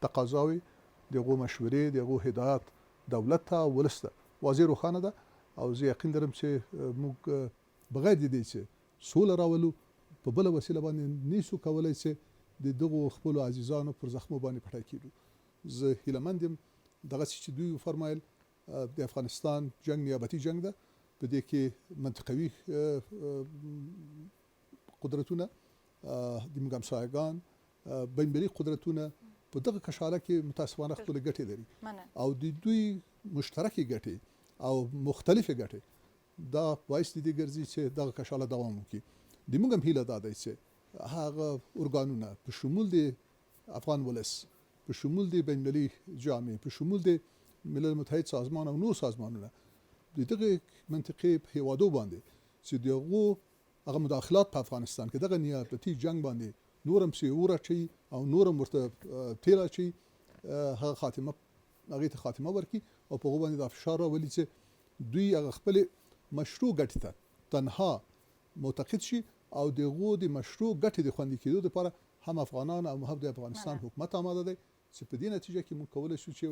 تقاضاوي، دغو مشورې، دغو هدایت دولت ته ولس ته واضح روښانه ده او زه یقین لرم چې موږ بغیر د دې چې سوله راولو په بله وسیله باندې نیسو کولی چې د دغو خپلو عزیزانو پر زخمو باندې پټی کېږو. زه هیلهمند یم دغسې چې دوی وفرمایل د افغانستان جنګ نیابتي جنګ ده، په دې کې منطقوي قدرتونه د موږ همسایګان بین‌المللي قدرتونه په دغه کشاله کې متاسفانه خپلې ګټې لري او د دوی مشترکې ګټې او مختلفې ګټې دا باعث د دې ګرځي چې دغه کشاله دوام وکړي. د موږ هم هیله دا دی چې هغه ارګانونه په شمول د افغان ولس، په شمول د بین‌المللي جامعې، په شمول د ملل متحد سازمان او نور سازمانونه د دغه منطقې په هیوادو باندې چې دغو هغه مداخلات په افغانستان کې دغه نیابتي جنګ باندې نورم سیور اچي او نورم ورته تیر اچي هغه هغې ته خاتمه ورکړي او په هغو باندې دا فشار راولي چې دوی هغه خپلې مشروع ګټې ته تنها معتقد شي او دغو د مشروع ګټې د خوندي کېدو دپاره هم افغانان او هم د افغانستان حکومت آماده دی چې په دې نتیجه کې موږ کولی شو چې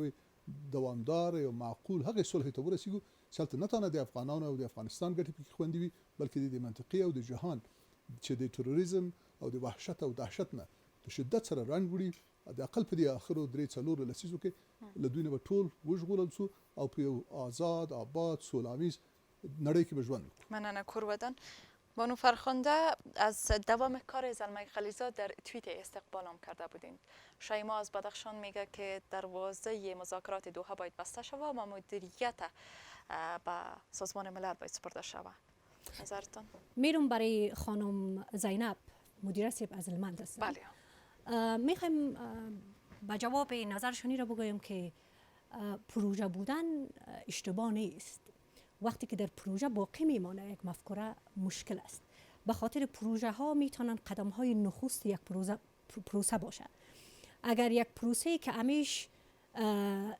دوامدار او معقول هغې صلحې ته ورسېږو چې هلته نه تنه د افغانانو او د افغانستان ګټې پکې خوندي وي بلکې د منطقې او د جهان چې د تروریزم او د وحشت او دهشت نه په شدت سره رنګ وړي د اقل په دې آخرو 3-4 لسیزو کې له دوی نه به ټول وژغورل شو او په یو آزاد آباد سولامیز نړۍ کې به ژوند وکړو. مننه کورودان. بانو فرخنده، از دوام کار زلمه خلیزاد در توییت استقبالم کرده بودین. شیما از بدخشان میگه که دروازه مذاکرات دوحه باید بسته شود و مدیریت به سازمان ملل باید سپرده شود. نظرتان؟ میرم برای خانم زینب مدیره سیب از المند است. بله. میخوایم با جواب نظرشانی را بگویم که پروژه بودن اشتباه نیست. وقتی که در پروژه باقی میمانه یک مفکوره مشکل است. به خاطر پروژه ها میتونن قدم های نخست یک پروسه باشه. اگر یک پروسه که همیش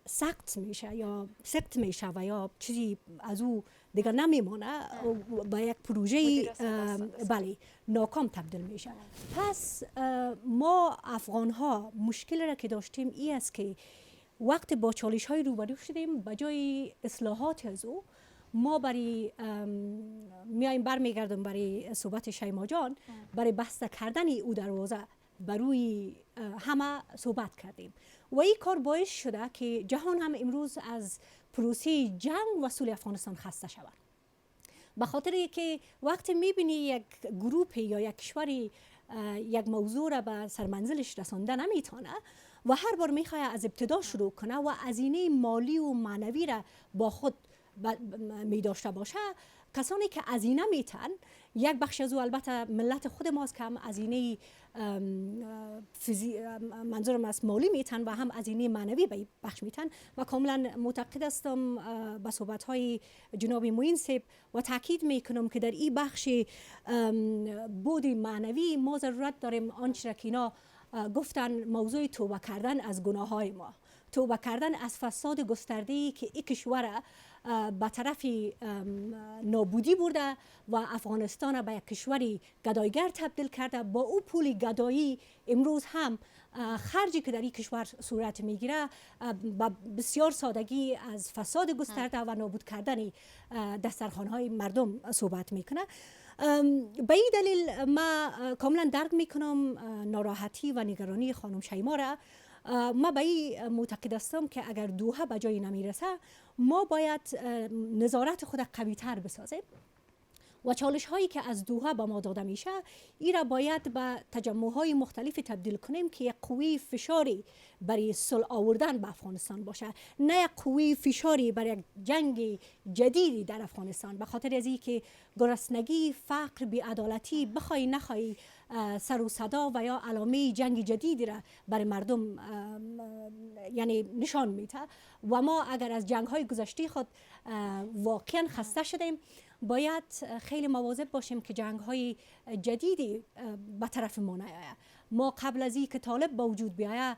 سقط میشه و یا چیزی از او دیگر نمیمونه با یک پروژه بله ناکام تبدیل میشه. پس ما افغان ها مشکل را که داشتیم این است که وقت با چالش های روبرو شدیم، بجای اصلاحات از او ما برمیگردم برای صحبت شیما جان، برای بسته کردن او دروازه بروی همه صحبت کردیم و این کار باعث شده که جهان هم امروز از پروسه جنگ و صلح افغانستان خسته شود. به خاطر که وقتی میبینی یک گروه یا یک کشوری یک موضوع را به سرمنزلش رسانده نمیتونه و هر بار میخواد از ابتدا شروع کنه و هزینه مالی و معنوی را با خود می داشته باشه، کسانی که هزینه میتن، یک بخش از او البته ملت خود ماست که هم هزینه منظورم از مالی میتن و هم هزینه معنوی به بخش میتن و کاملا معتقد هستم به صحبت های جناب معین صاحب و تاکید میکنم که در این بخش بود معنوی ما ضرورت داریم آنچه را که اینا گفتن موضوع توبه کردن از گناه های ما، توبه کردن از فساد گسترده‌ای که این کشور به طرف نابودی برده و افغانستان به یک کشوری گدایگر تبدیل کرده. با او پول گدایی امروز هم خرجی که در این کشور صورت میگیره با بسیار سادگی از فساد گسترده و نابود کردن دسترخوان‌های مردم صحبت میکنه. به این دلیل ما کاملا درک میکنم ناراحتی و نگرانی خانم شیما را. ما به این معتقد هستم که اگر دوحه به جایی نمیرسه ما باید نظارت خود قوی تر بسازیم و چالش هایی که از دوحه به ما داده میشه این را باید به تجمع های مختلف تبدیل کنیم که یک قوی فشاری برای صلح آوردن به افغانستان باشه، نه یک قوی فشاری برای یک جنگ جدیدی در افغانستان. به خاطر از اینکه گرسنگی، فقر، بی‌عدالتی بخوای نخوای سر و صدا و یا علامه جنگ جدیدی را برای مردم یعنی نشان میده و ما اگر از جنگ های گذشته خود واقعا خسته شدیم باید خیلی مواظب باشیم که جنگ های جدیدی به طرف ما نیاید. ما قبل از این که طالب با وجود بیاید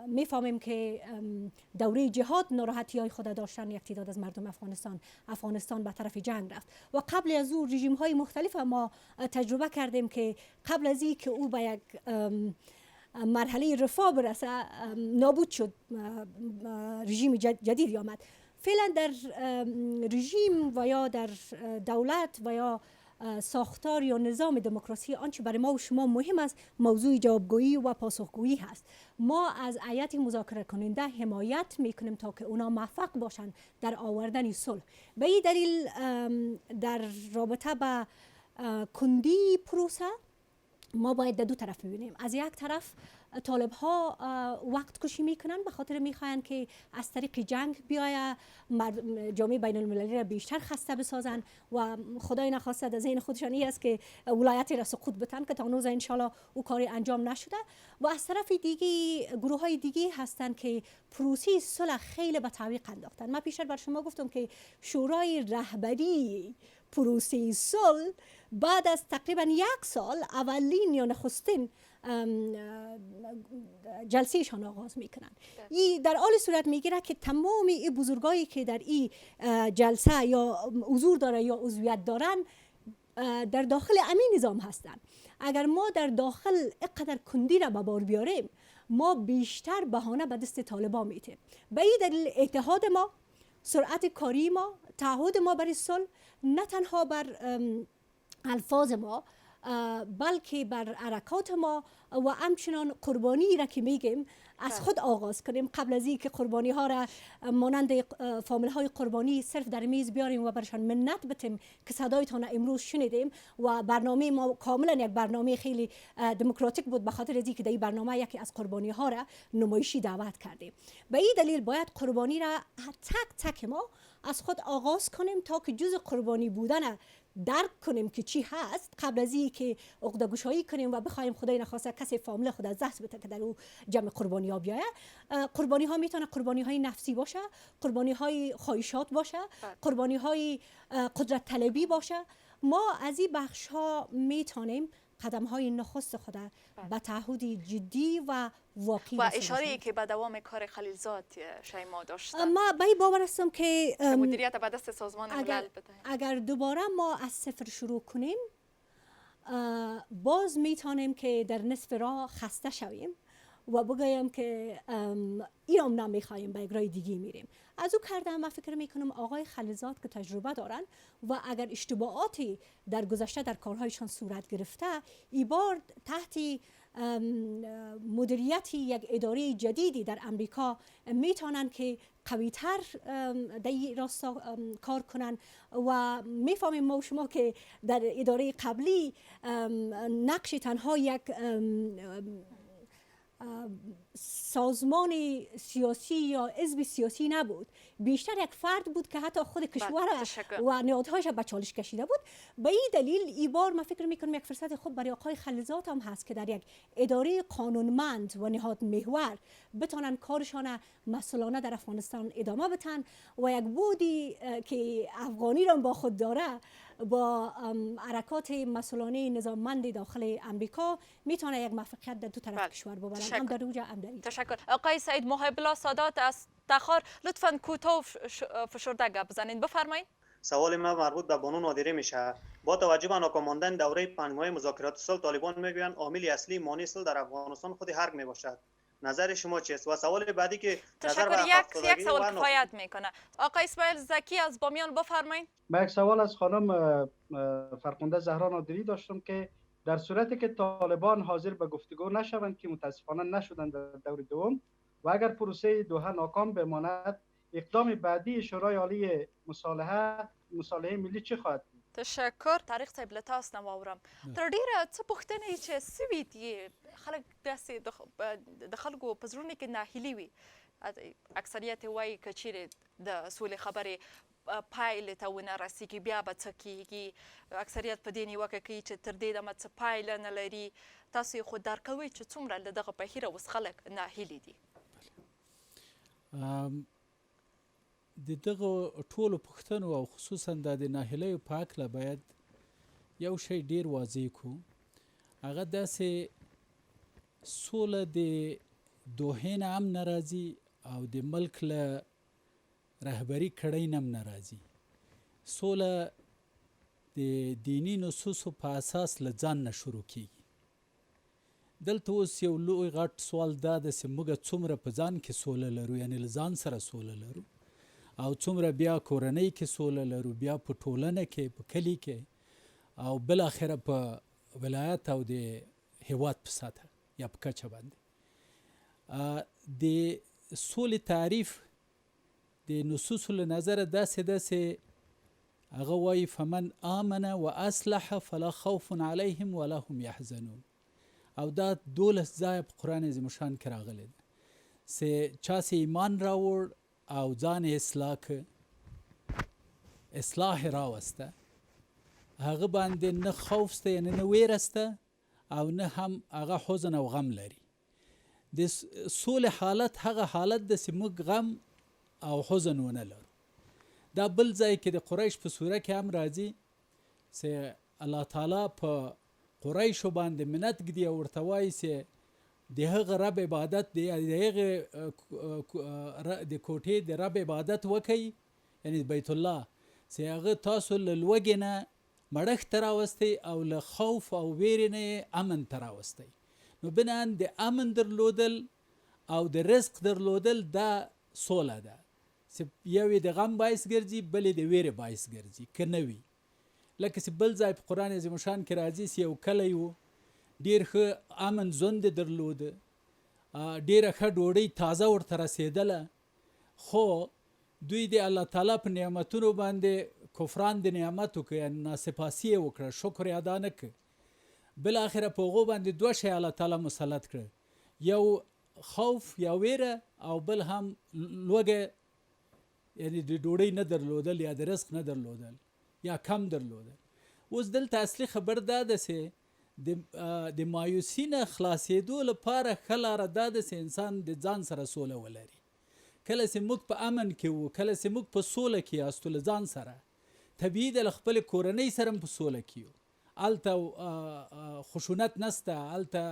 میفهمیم که دوره جهاد ناراحتی های خود داشتن یک تعداد از مردم افغانستان به طرف جنگ رفت و قبل از او رژیم های مختلف ما تجربه کردیم که قبل از این که او به یک مرحله رفاه برسه نابود شد، رژیم جدیدی آمد. فعلا در رژیم و یا در دولت و یا ساختار یا نظام دموکراسی آنچه برای ما و شما مهم است موضوع جوابگویی و پاسخگویی هست. ما از هیئت مذاکره کننده حمایت میکنیم تا که اونا موفق باشند در آوردن صلح. به این دلیل در رابطه با کندی پروسه ما باید در دو طرف ببینیم. از یک طرف طالب ها وقت کشی میکنن به خاطر میخواین که از طریق جنگ بیاید جامعه بین المللی را بیشتر خسته بسازن و خدای نخواسته در ذهن خودشان این است که ولایتی را سقوط بتن که تا هنوز انشالله او کاری انجام نشده و از طرف دیگه گروه های دیگه هستن که پروسه صلح خیلی به تعویق انداختن. من پیشتر بر شما گفتم که شورای رهبری پروسه صلح بعد از تقریبا 1 سال اولین یا نخستین جلسهشان آغاز میکنن. این در حال صورت میگیره که تمام این بزرگایی که در این جلسه یا حضور داره یا عضویت دارن در داخل همین نظام هستن. اگر ما در داخل اینقدر کندی را به بار بیاریم ما بیشتر بهانه به دست طالبان میتیم. به این دلیل اتحاد ما، سرعت کاری ما، تعهد ما برای صلح نه تنها بر الفاظ ما بلکه بر حرکات ما و همچنان قربانی را که میگیم از خود آغاز کنیم. قبل از این که قربانی ها را مانند فامیل های قربانی صرف در میز بیاریم و برشان منت بتیم که صدایتان امروز شنیدیم و برنامه ما کاملا یک برنامه خیلی دموکراتیک بود به خاطر از اینکه در این برنامه یکی از قربانی ها را نمایشی دعوت کردیم. به این دلیل باید قربانی را تک تک ما از خود آغاز کنیم تا که جز قربانی بودن درک کنیم که چی هست قبل از این که عقده گشایی کنیم و بخوایم خدای نخواسته کسی فامیل خود از دست بده که در او جمع قربانی ها بیاید. قربانی ها میتونه قربانی های نفسی باشه، قربانی های خواهشات باشه، قربانی های قدرت طلبی باشه. ما از این بخش ها میتونیم قدم های نخست خود به تعهد جدی و واقعی و و اشاره که به دوام کار خلیلزاد شیما داشتن. ما به این باور هستم که مدیریت به دست سازمان ملل بدهیم. اگر دوباره ما از صفر شروع کنیم باز میتونیم که در نصف راه خسته شویم و بگویم که ایرام نمیخوایم به یک راه دیگه میریم. از او کردم من فکر میکنم آقای خلیلزاد که تجربه دارن و اگر اشتباهاتی در گذشته در کارهایشان صورت گرفته این بار تحت مدیریت یک اداره جدیدی در امریکا میتونن که قویتر در این راستا کار کنن و میفهمیم ما و شما که در اداره قبلی نقش تنها یک سازمان سیاسی یا حزب سیاسی نبود، بیشتر یک فرد بود که حتی خود کشور و نهادهایش به چالش کشیده بود. به این دلیل این بار من فکر میکنم یک فرصت خوب برای آقای خلیلزاد هم هست که در یک اداره قانونمند و نهاد محور بتونن کارشان مسئولانه در افغانستان ادامه بدن و یک بودی که افغانی را با خود داره با حرکات مسئولانه نظاممند داخل امریکا میتونه یک موفقیت در دو طرف کشور ببرن، هم در اوجه هم در این. تشکر. آقای سعید محب الله سادات از تخار، لطفاً کوتاه فشرده گپ بزنید. بفرمایید. سوال ما مربوط به بانو نادری میشه. با توجه به ناکام ماندن دوره 5 ماهه مذاکرات صلح، طالبان میگویند عامل اصلی مانع صلح در افغانستان خود حرب میباشد. نظر شما چیست؟ و سوال بعدی که تشکر، یک سوال کفایت میکنه. آقای اسماعیل زکی از بامیان، بفرمایید. من یک سوال از خانم فرخنده زهرا نادری داشتم که در صورتی که طالبان حاضر به گفتگو نشوند که متاسفانه نشدند در دور دوم و اگر پروسه دوحه ناکام بماند، اقدام بعدی شورای عالی مصالحه ملی چی خواهد بود؟ تشکر. تاریخ صاحب لتاس نواورم تر ډیره څه پوښتنې چې سوي دي خلک داسې د خلکو په زړونو کې ناهیلي وي. اکثریت وایي که چیرې د سولې خبرې پایلې ته ونه رسیږي بیا به څه کیږي. اکثریت په دې نیوکه کوي چې تر دې دمه څه پایله نه لري. تاسو خو درک کوئ چې څومره له دغه بهیره اوس خلک ناهیلي دي. د دغه ټولو پوښتنو او خصوصا د ناهیلیو په هکله باید یو شی ډیر واضح کړو. هغه داسې سوله د دوحې نه هم نه راځي او د ملک له رهبري کړۍ نه هم نه راځي. سوله د دیني نصوصو په اساس له ځان نه شروع کیږي. دلته اوس یو لوی غټ سوال دا ده چې موږ څومره په ځان کې سوله لرو، یعنې له ځان سره سوله لرو، او څومره بیا کورنۍ کې سوله لرو، بیا په ټولنه کې، په کلي کې، او بالاخره په ولایت او د هیواد په سطحه یا په کچه باندې. د سولې تعریف د نصوصو له نظره داسې هغه وایي فمن آمن و اصلح فلا خوف علیهم ولا هم یحزنون. او دا 12 ځایه په قرآن عظیم شان کې راغلی ده چې چا چې ایمان راوړ او ځان اصلاح که، اصلاح راوسته، هغه باندې نه خوف سته، یعنی نه ویره سته، او نه هم هغه حزن او غم لري. د سولې حالت هغه حالت ده چې موږ غم او حزن ونه لرو. دا بل ځای کې د قریش په سوره کې هم راځي چې الله تعالی په قریشو باندې منت ږدي او ورته وایي چې د هغه رب عبادت د هغه د کوټې د رب عبادت وکړئ، یعنی بیت الله، چې هغه تاسو له لوږې نه مړښت ته راوستی او له خوف او ویرې نه امن ته راوستی. نو بنان د امن درلودل او د رزق درلودل دا سوله ده چې یو د غم باعث ګرځي، بل د ویرې باعث ګرځي که نه وي. لکه چې بل ځای په قرآن عظیم شان کې راځي چې یو کلی و، ډیر ښه امن ژوند درلوده، ډیره ښه ډوډۍ تازه ورته رسېدله، خو دوی د الله تعالی په نعمتونو باندې کفران د نعمت وکړه، یعنې ناسپاسي یې وکړه، شکر یې ادا نه کړ. بالاخره په هغو باندې دوه شی الله تعالی مسلط کړه، یو خوف یا ویره او بل هم لوږه، یعنی د ډوډۍ نه درلودل یا د رزق نه درلودل یا کم درلودل. اوس دلته اصلي خبر دا ده چې د مایوسي نه خلاصېدو لپاره ښه لاره دا ده چې انسان د ځان سره سوله ولري. کله چې موږ په امن کې وو، کله چې موږ په سوله کې یاستو له ځان سره، طبیعي ده له خپلې کورنۍ سره هم په سوله کې یو، هلته خشونت نسته، هلته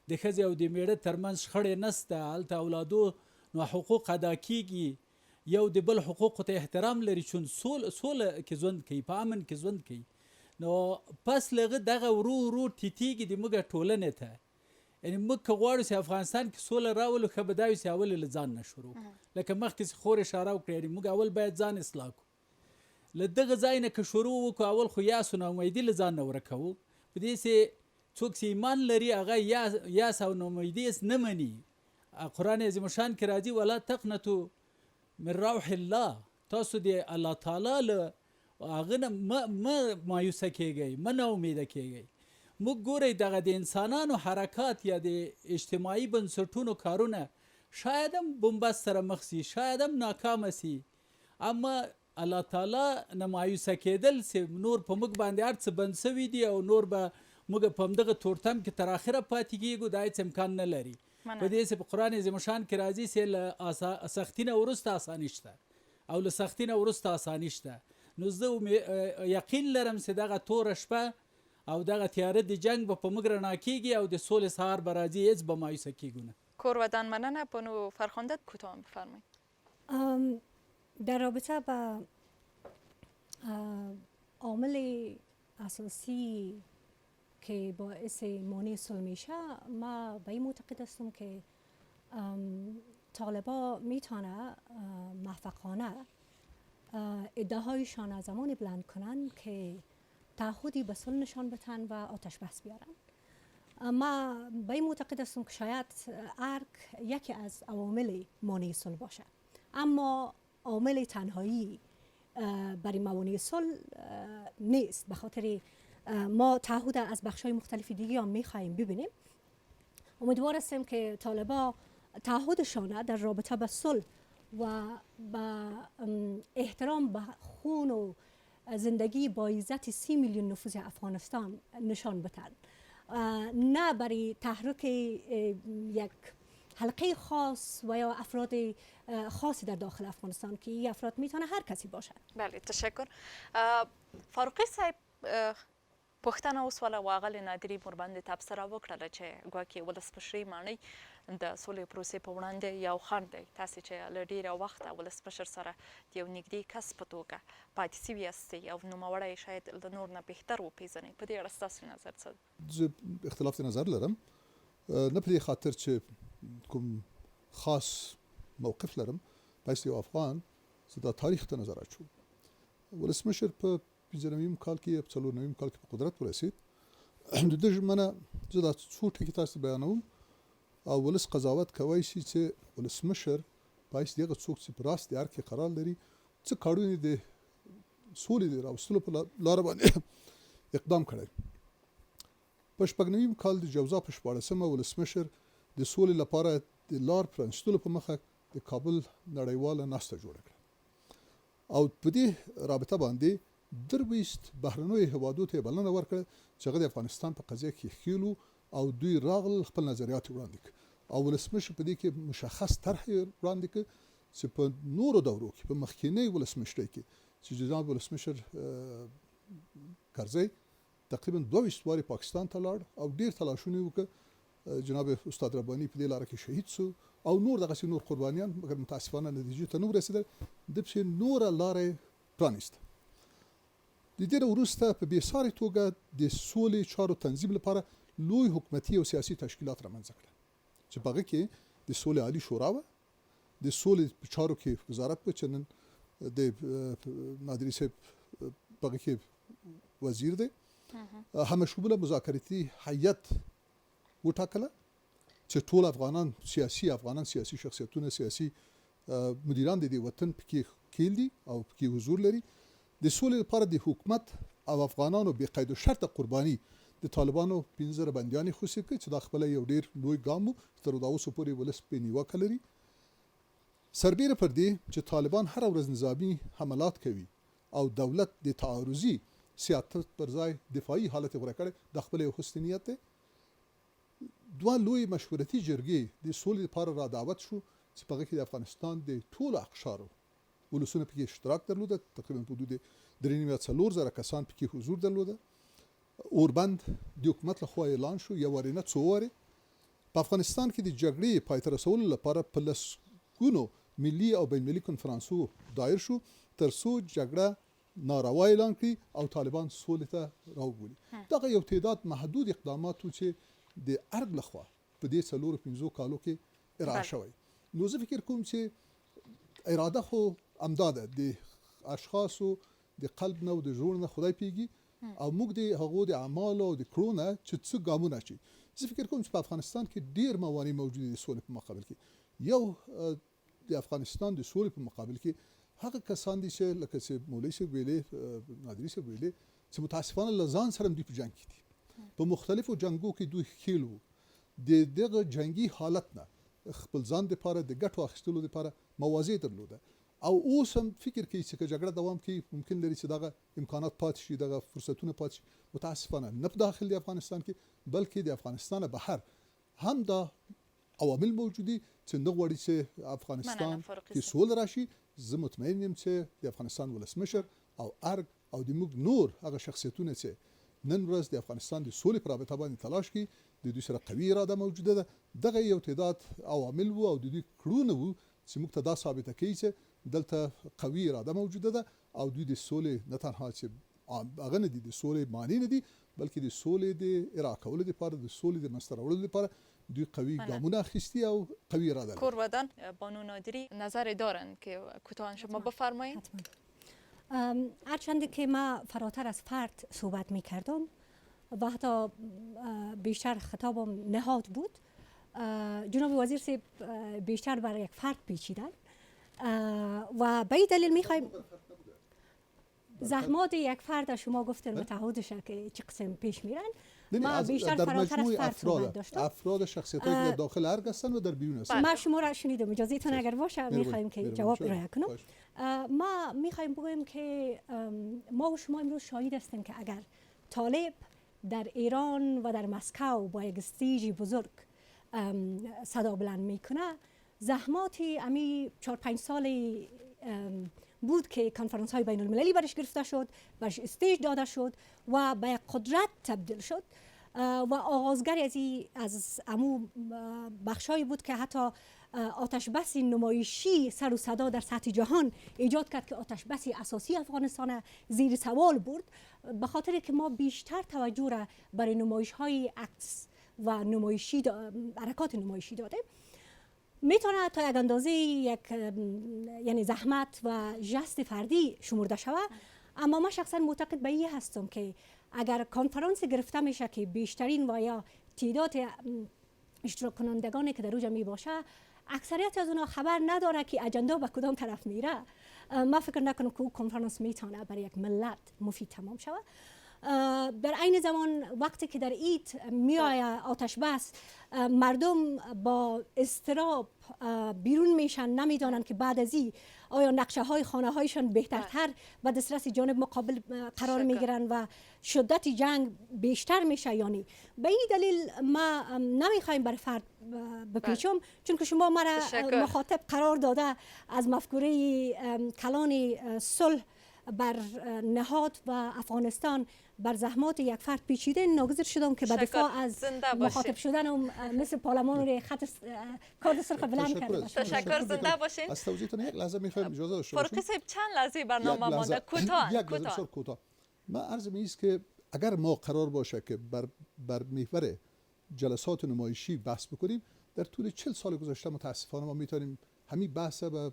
د ښځې او د میړه ترمنځ شخړې نسته، هلته اولادو نو حقوق ادا کیږي، یو د بل حقوقو ته احترام لري، چون سوله کې ژوند کوي، په امن کې ژوند کوي. نو پس لغه دغه ورو ورو ټیټیږي د موږ ټولنې ته. یعنې موږ که غواړو چې افغانستان کې سوله راولو، ښه به دا وي چې اول له ځان نه شروع لکه مخکې چې خور اشاره وکړې، یعنې موږ اول باید ځان اصلاح کړو. له دغه ځای نه که شروع وکړو، اول خو یاس و ناامیدي له ځان نه ورکوو. په دې چې څوک چې ایمان لري هغه یاس او ناامیدي نه مني. قرآن عظیم شان کې راځي ولا تقنطوا من روح الله، تاسو د الله تعالی له هغه نه مه مایوسه کیږئ، مه ناامیده کیږئ. موږ ګورئ دغه د انسانانو حرکات یا د اجتماعي بنسټونو کارونه شاید هم بنبست سره مخ سي، شاید هم ناکامه سي، اما الله تعالی نه مایوسه کېدل چې نور په موږ باندې هر څه بند سوي دي او نور به موږ په همدغه تورتم کې تر اخره پاتې کېږو، دا هېڅ امکان نه لري. په دې چې په قرآن عظیم شان کې راځي چې له سختي نه وروسته اساني شته او له سختي نه وروسته اساني شته. نو زه یقین لرم چې دغه توره شپه او دغه تیاره د جنگ به په موږ رڼا کېږي او د سولې سهار به راځي، هېڅ به مایوسه کېږو نه. کور ودان مننه. بانو فرخنده کوتاه بفرمایید. در رابطه با عامل اساسی که باعث مانع صلح میشه، ما به این معتقد هستم که طالبا میتونه موفقانه ادعاهایشان از زمان بلند کنن که تعهدی به صلح نشان بدن و آتش بس بیارن. ما به این معتقد هستم که شاید ارگ یکی از عوامل مانع صلح باشه، اما عامل تنهایی برای موانع صلح نیست. به خاطر ما تعهد از بخش‌های مختلف دیگه هم می‌خوایم ببینیم. امیدوار هستیم که طالبا تعهدشان در رابطه با صلح و با احترام به خون و زندگی با عزت 30 میلیون نفوس افغانستان نشان بدن، نه برای تحریک یک حلقه خاص و یا افراد خاصی در داخل افغانستان که این افراد میتونه هر کسی باشه. بله تشکر. فاروقی صاحب پښتنه وسوله واغل نادری مربند تبصره وکړه چې ګواکې ولسمشري ماڼۍ د سولې پروسې په وړاندې یو خنډ دی. تاسې چې له ډېره وخته ولسمشر سره د یو نږدې کس په توګه پاتې سوي یاستئ او نوموړی شاید له نور نه بهتر وپېژنئ، په دې اړه ستاسو نظر څه دی؟ زه اختلاف نظر لرم، نه په دې خاطر چې کوم خاص موقف لرم، بایستی یو افغان زه دا تاریخ ته نظر اچوم. ولسمشر په 15 کال کې 40 کال کې په قدرت ورسید. د دې ژمنه زه دا څو ټکي تاسو بیانوم او ولس قضاوت کوي چې ولسمشر بایستی هغه څوک چې په راست دی کې قرار لري څه کارونه د سولې د راوستلو په لار باندې اقدام کړی. په 90 کال د جوزا په 14 ولسمشر د سولې لپاره د لار پرانستلو په مخه د کابل نړیواله ناسته جوړه کړه او په دې رابطه باندې درويست بهرنوي هوادو ته بلنه ورکړه چې هغه د افغانستان په قضیه کې خېلو او دوی راغل خپل نظریات وړاندې کړ او ولسمشر په دې کې مشخص طرح وړاندې کړ چې په نورو دورو کې په مخکینی ولسمشر کې چې جناب ولسمشر کرزی تقریبا 22 واري پاکستان ته لاړ او ډیر تلاشونه وکړ. جناب استاد رباني په دې لار کې شهید شو او نور دغه نور قربانیان مګر متاسفانه نتیجې ته نه ورسېدل. د په نور لارې پرانیست. د دې وروسته په بیساري توګه د سولې چارو تنظیم لپاره لوی حکومتي او سیاسي تشکیلات رامنځته کړل چې په هغه کې د سولې عالی شورا و، د سولې په چارو کې وزارت په چنن د نادری صاحب په هغه کې وزیر دی، همه شموله مذاکراتي هیئت وټاکله چې ټول افغانان سیاسي شخصیتونه سیاسي مدیران د دې وطن پکې کېل دي او پکې حضور لري. د سولې لپاره د حکومت او افغانانو بې قید و شرط قرباني د طالبانو 15 بندیان خوشي کړ چې دا خپل یو ډیر لوی ګام تر اوسه پورې ولس په نیوکه لري. سربیره پر دې چې طالبان هر ورځ نظامی حملات کوي او دولت د تعارضي سیاست پر ځای دفاعي حالت غوړه کړي د خپل حسنیت ته دوه لوی مشورتي جرګې د سولې لپاره را دعوت شو چې په هغه کې د افغانستان د ټول اقشارو ولسونه پکې اشتراک درلوده. تقریبا په حدود 3.4 کسان پکې حضور درلوده. اوربند د حکومت له خوا اعلان شو یو ورینه څو واره په افغانستان کې د جګړې پای ته رسولو لپاره په لسګونو ملي او بین المللي کنفرانسو دایر شو تر څو جګړه ناروا اعلان کړي او طالبان سولې ته راوبولي. دغه یو تعداد محدود اقدامات و چې د ارګ لخوا په دې 4-5 کالو کې ارائه شوی. نو زه فکر کوم چې اراده خو امداده د اشخاصو د قلب نه او د زړه نه خدای پیږي او موږ د هغو د اعمالو او د کړو نه چې څه ګامونه اچي. زه فکر کوم چې په افغانستان کې ډیر موانع موجود دي د سولې په مقابل کې. یو د افغانستان د سولې په مقابل کې هغه کسان دي چې لکه چې مولوي صاحب ویلي، نادري صاحب ویلي، چې متاسفانه له ځان سره دوی په جنګ کې دي. په مختلفو جنګو کې دوی ښکیل وو. د دغه جنگي حالت نه خپل ځان دپاره د ګټو اخیستلو دپاره موازی درلوده او اوس هم فکر کوي چې که جګړه دوام کوي ممکن لري چې دغه امکانات پاتې شي، دغه فرصتونه پاتې شي. متاسفانه نه په داخل د افغانستان کې بلکې د افغانستان بهر هم دا عوامل موجودي چې نه غواړي چې افغانستان کې سوله راشي. زه مطمئن یم چې د افغانستان ولسمشر او ارګ او د موږ نور هغه شخصیتونه چې نن ورځ د افغانستان د سولې په رابطه باندې تلاش کوي د دوی سره قوي اراده موجوده ده. دغه یو تعداد عوامل وو او د دوی کړونه وو چې موږ ته دا ثابته کوي چې دلته قوي اراده موجوده ده او دوی د سولې نه تنها چې هغه نه دي د سولې معنی نه دي بلکې د سولې د اراده کولو لپاره د سولې د منځته راوړلو لپاره دوی قوی گامونه اخیستی او قوی اراده لري. کورودان بانو نادری نظر دارن که کوتاه شما بفرمایید. هرچند که ما فراتر از فرد صحبت می کردم و حتی بیشتر خطابم نهاد بود، جناب وزیر صاحب بیشتر برای یک فرد پیچیدن و به این دلیل می خواهیم زحمات یک فرد شما گفتن متعهدش که چه قسم پیش میرن. ما بیشتر فراتر از فرد صحبت داشتم. افراد شخصیتایی که داخل ارگ هستن و در بیرون هستن. ما شما را شنیدم، اجازهتون اگر باشه میخوایم که جواب ارائه کنم. ما میخوایم بگویم که ما و شما امروز شاهد هستیم که اگر طالب در ایران و در مسکو با یک استیج بزرگ صدا بلند میکنه، زحماتی امی 4-5 سال بود که کنفرانس های بین المللی برش گرفته شد، برش استیج داده شد و به قدرت تبدیل شد و آغازگری از امو بخشایی بود که حتی آتش بس نمایشی سر و صدا در سطح جهان ایجاد کرد که آتش بس اساسی افغانستان زیر سوال برد، به خاطر که ما بیشتر توجه را برای نمایش های عکس و نمایشی حرکات نمایشی داده. میتونه تا یک اندازه یعنی زحمت و جست فردی شمرده شود، اما من شخصا معتقد به این هستم که اگر کنفرانس گرفته میشه که بیشترین و یا تعداد اشتراک کنندگانی که در اوجا می باشه اکثریت از اونها خبر نداره که اجندا به کدام طرف میره، ما فکر نکنم که او کنفرانس میتونه برای یک ملت مفید تمام شود. در عین زمان وقتی که در عید میآید آتش بس، مردم با اضطراب بیرون میشن، نمیدانن که بعد از این آیا نقشه های خانه هایشان بهترتر و دسترس جانب مقابل قرار میگیرن و شدت جنگ بیشتر میشه یا نه. به این دلیل ما نمیخوایم بر فرد بپیچم، چون که شما مرا مخاطب قرار داده از مفکوره کلان صلح بر نهاد و افغانستان بر زحمات یک فرد پیچیده ناگزیر شدم که به دفاع از مخاطب شدنم مثل پارلمان رو خط کارت سرخ بلند کرده. تشکر، زنده باشین. از توضیحتون یک لحظه میخوایم اجازه داشته باشیم. فاروقی صاحب چند لحظه برنامه مانده؟ کوتاه. ما عرض می است که اگر ما قرار باشه که بر محور جلسات نمایشی بحث بکنیم، در طول 40 سال گذشته متاسفانه ما میتونیم همین بحث و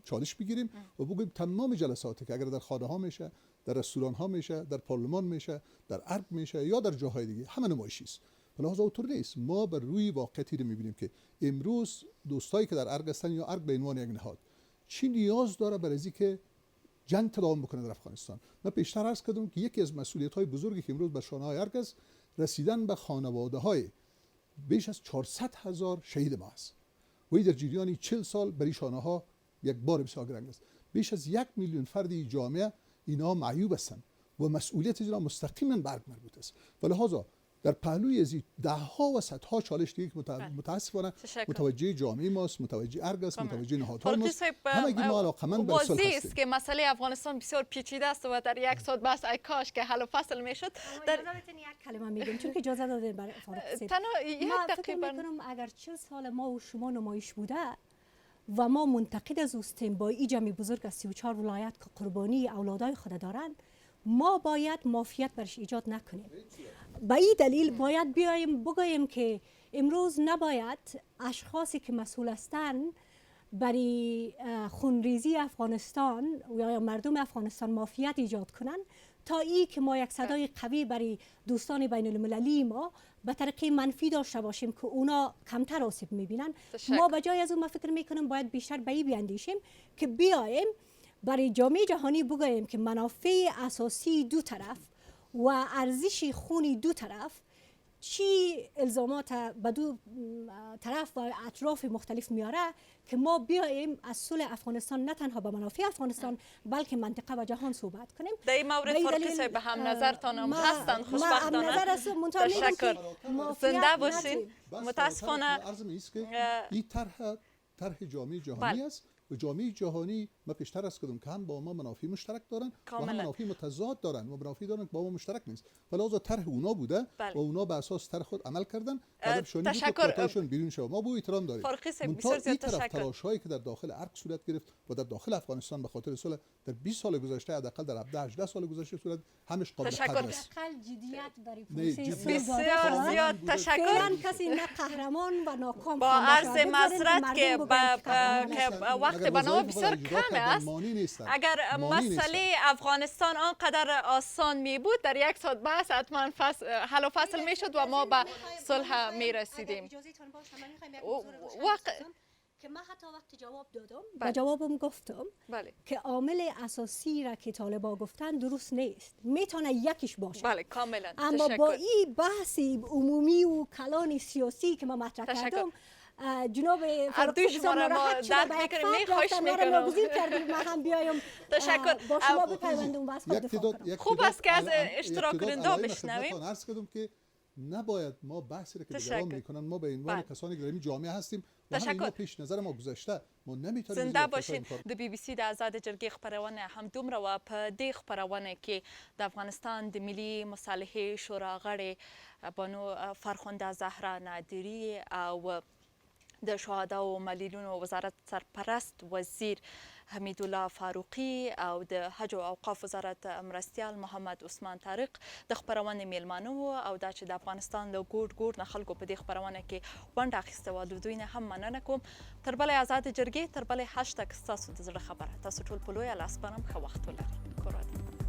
چالش بگیریم و بگوییم تمام جلساتی که اگر در خانه ها میشه، در رستوران ها میشه، در پارلمان میشه، در ارگ میشه یا در جاهای دیگه، همه نمایشی است. لحاظ اوتور نیست. ما بر روی واقعیتی رو میبینیم که امروز دوستایی که در ارگ هستن یا ارگ به عنوان یک نهاد چی نیاز داره برای اینکه جنگ تداوم بکنه در افغانستان. من پیشتر عرض کردم که یکی از مسئولیت های بزرگی که امروز بر شانه های ارگ است رسیدن به خانواده های بیش از 400,000 شهید ما است. و در جریان 40 سال بر شانه ها یک بار بسیار گرنگ است. بیش از 1 میلیون فردی جامعه اینا معیوب هستند و مسئولیت اینا مستقیما بر مربوط است. و لذا در پهلوی از ده ها و صدها چالش دیگه که متاسفانه متوجه جامعه ماست، متوجه ارگ است، متوجه نهادهای ماست. همگی ما علاقمند به صلح هستیم. واضح است که مسئله افغانستان بسیار پیچیده است و در یک ساعت بس ای کاش که حل و فصل میشد. در یک کلمه میگم چون که اجازه داده برای فارغ سید. من فکر میکنم اگر 40 سال ما و شما نمایش بوده و ما منتقد از اوستیم با این جمعی بزرگ از 34 ولایت که قربانی اولادای خود دارن، ما باید مافیت برش ایجاد نکنیم. به این دلیل باید بیایم بگوییم که امروز نباید اشخاصی که مسئول هستند برای خونریزی افغانستان یا مردم افغانستان مافیت ایجاد کنند تا ای که ما یک صدای قوی برای دوستان بین المللی ما به طریق منفی داشته باشیم که اونا کمتر آسیب میبینن. ما بجای از اون ما فکر میکنم باید بیشتر به این بیاندیشیم که بیایم برای جامعه جهانی بگوییم که منافع اساسی دو طرف و ارزش خونی دو طرف چی الزامات به دو طرف و اطراف مختلف میاره که ما بیاییم از صلح افغانستان نه تنها به منافع افغانستان بلکه منطقه و جهان صحبت کنیم. در این مورد فارقی به هم نظرتان هم هستن خوشبختانه. تشکر. زنده باشین. متاسفانه عرض می‌کنم که این طرح جامعه جهانی است و جامعه جهانی ما پیشتر از کدوم که هم با ما منافع مشترک دارن و هم منافع متضاد دارن و منافع دارن که با ما مشترک نیست. لذا طرح اونا بوده و اونا بر اساس طرح خود عمل کردن. تشکر. بیرون شو ما با احترام داریم. بسیار زیاد تشکر. تلاش‌هایی که در داخل ارگ صورت گرفت و در داخل افغانستان به خاطر صلح در 20 سال گذشته حداقل در 18 سال گذشته صورت همش قابل قدر است. حداقل جدیت برای پروسه بسیار زیاد تشکر. کسی نه قهرمان و ناکام با عرض معذرت که وقت برنامه بسیار کم است. اگر مسئله افغانستان آنقدر آسان می بود در یک ساعت بحث حتما حل و فصل می شد و ما به صلح می رسیدیم. که من حتی وقت جواب دادم و جوابم گفتم که عامل اساسی را که طالبا گفتن درست نیست، میتونه یکیش باشه. بله کاملا. اما با این بحث عمومی و کلان سیاسی که ما مطرح کردم جناب اردوی شما را ما درک میکنیم. خواهش میکنم ما هم بیایم تشکر با شما بپیوندیم و خوب است که از اشتراک کننده بشنویم. عرض کردم که نباید ما بحثی را که دیگران میکنن ما به عنوان کسانی که در این جامعه هستیم و همین پیش نظر ما گذشته ما نمیتونیم. زنده باشین. د بی بی سی د آزاد جرګې خبرونه هم دومره و په دې خبرونه کې د افغانستان د ملي مصالحې شورا غړي بانو فرخنده زهرا نادری او د شهدا و معلولینو وزارت سرپرست وزیر حمیدالله فاروقی او د حج او اوقاف وزارت مرستیال محمد عثمان طارق د خبرونه میلمانه او دا چې د افغانستان له ګوټ نه خلکو په دې خبرونه کې ونډه اخیسته و د دوی نه هم مننه کوم. تر بلې آزاد جرګې تر بلې هشتګ ستاسو د زړه خبره. تاسو ټول په لویه لاس سپارم. ښه وخت ولرئ. کور ودان.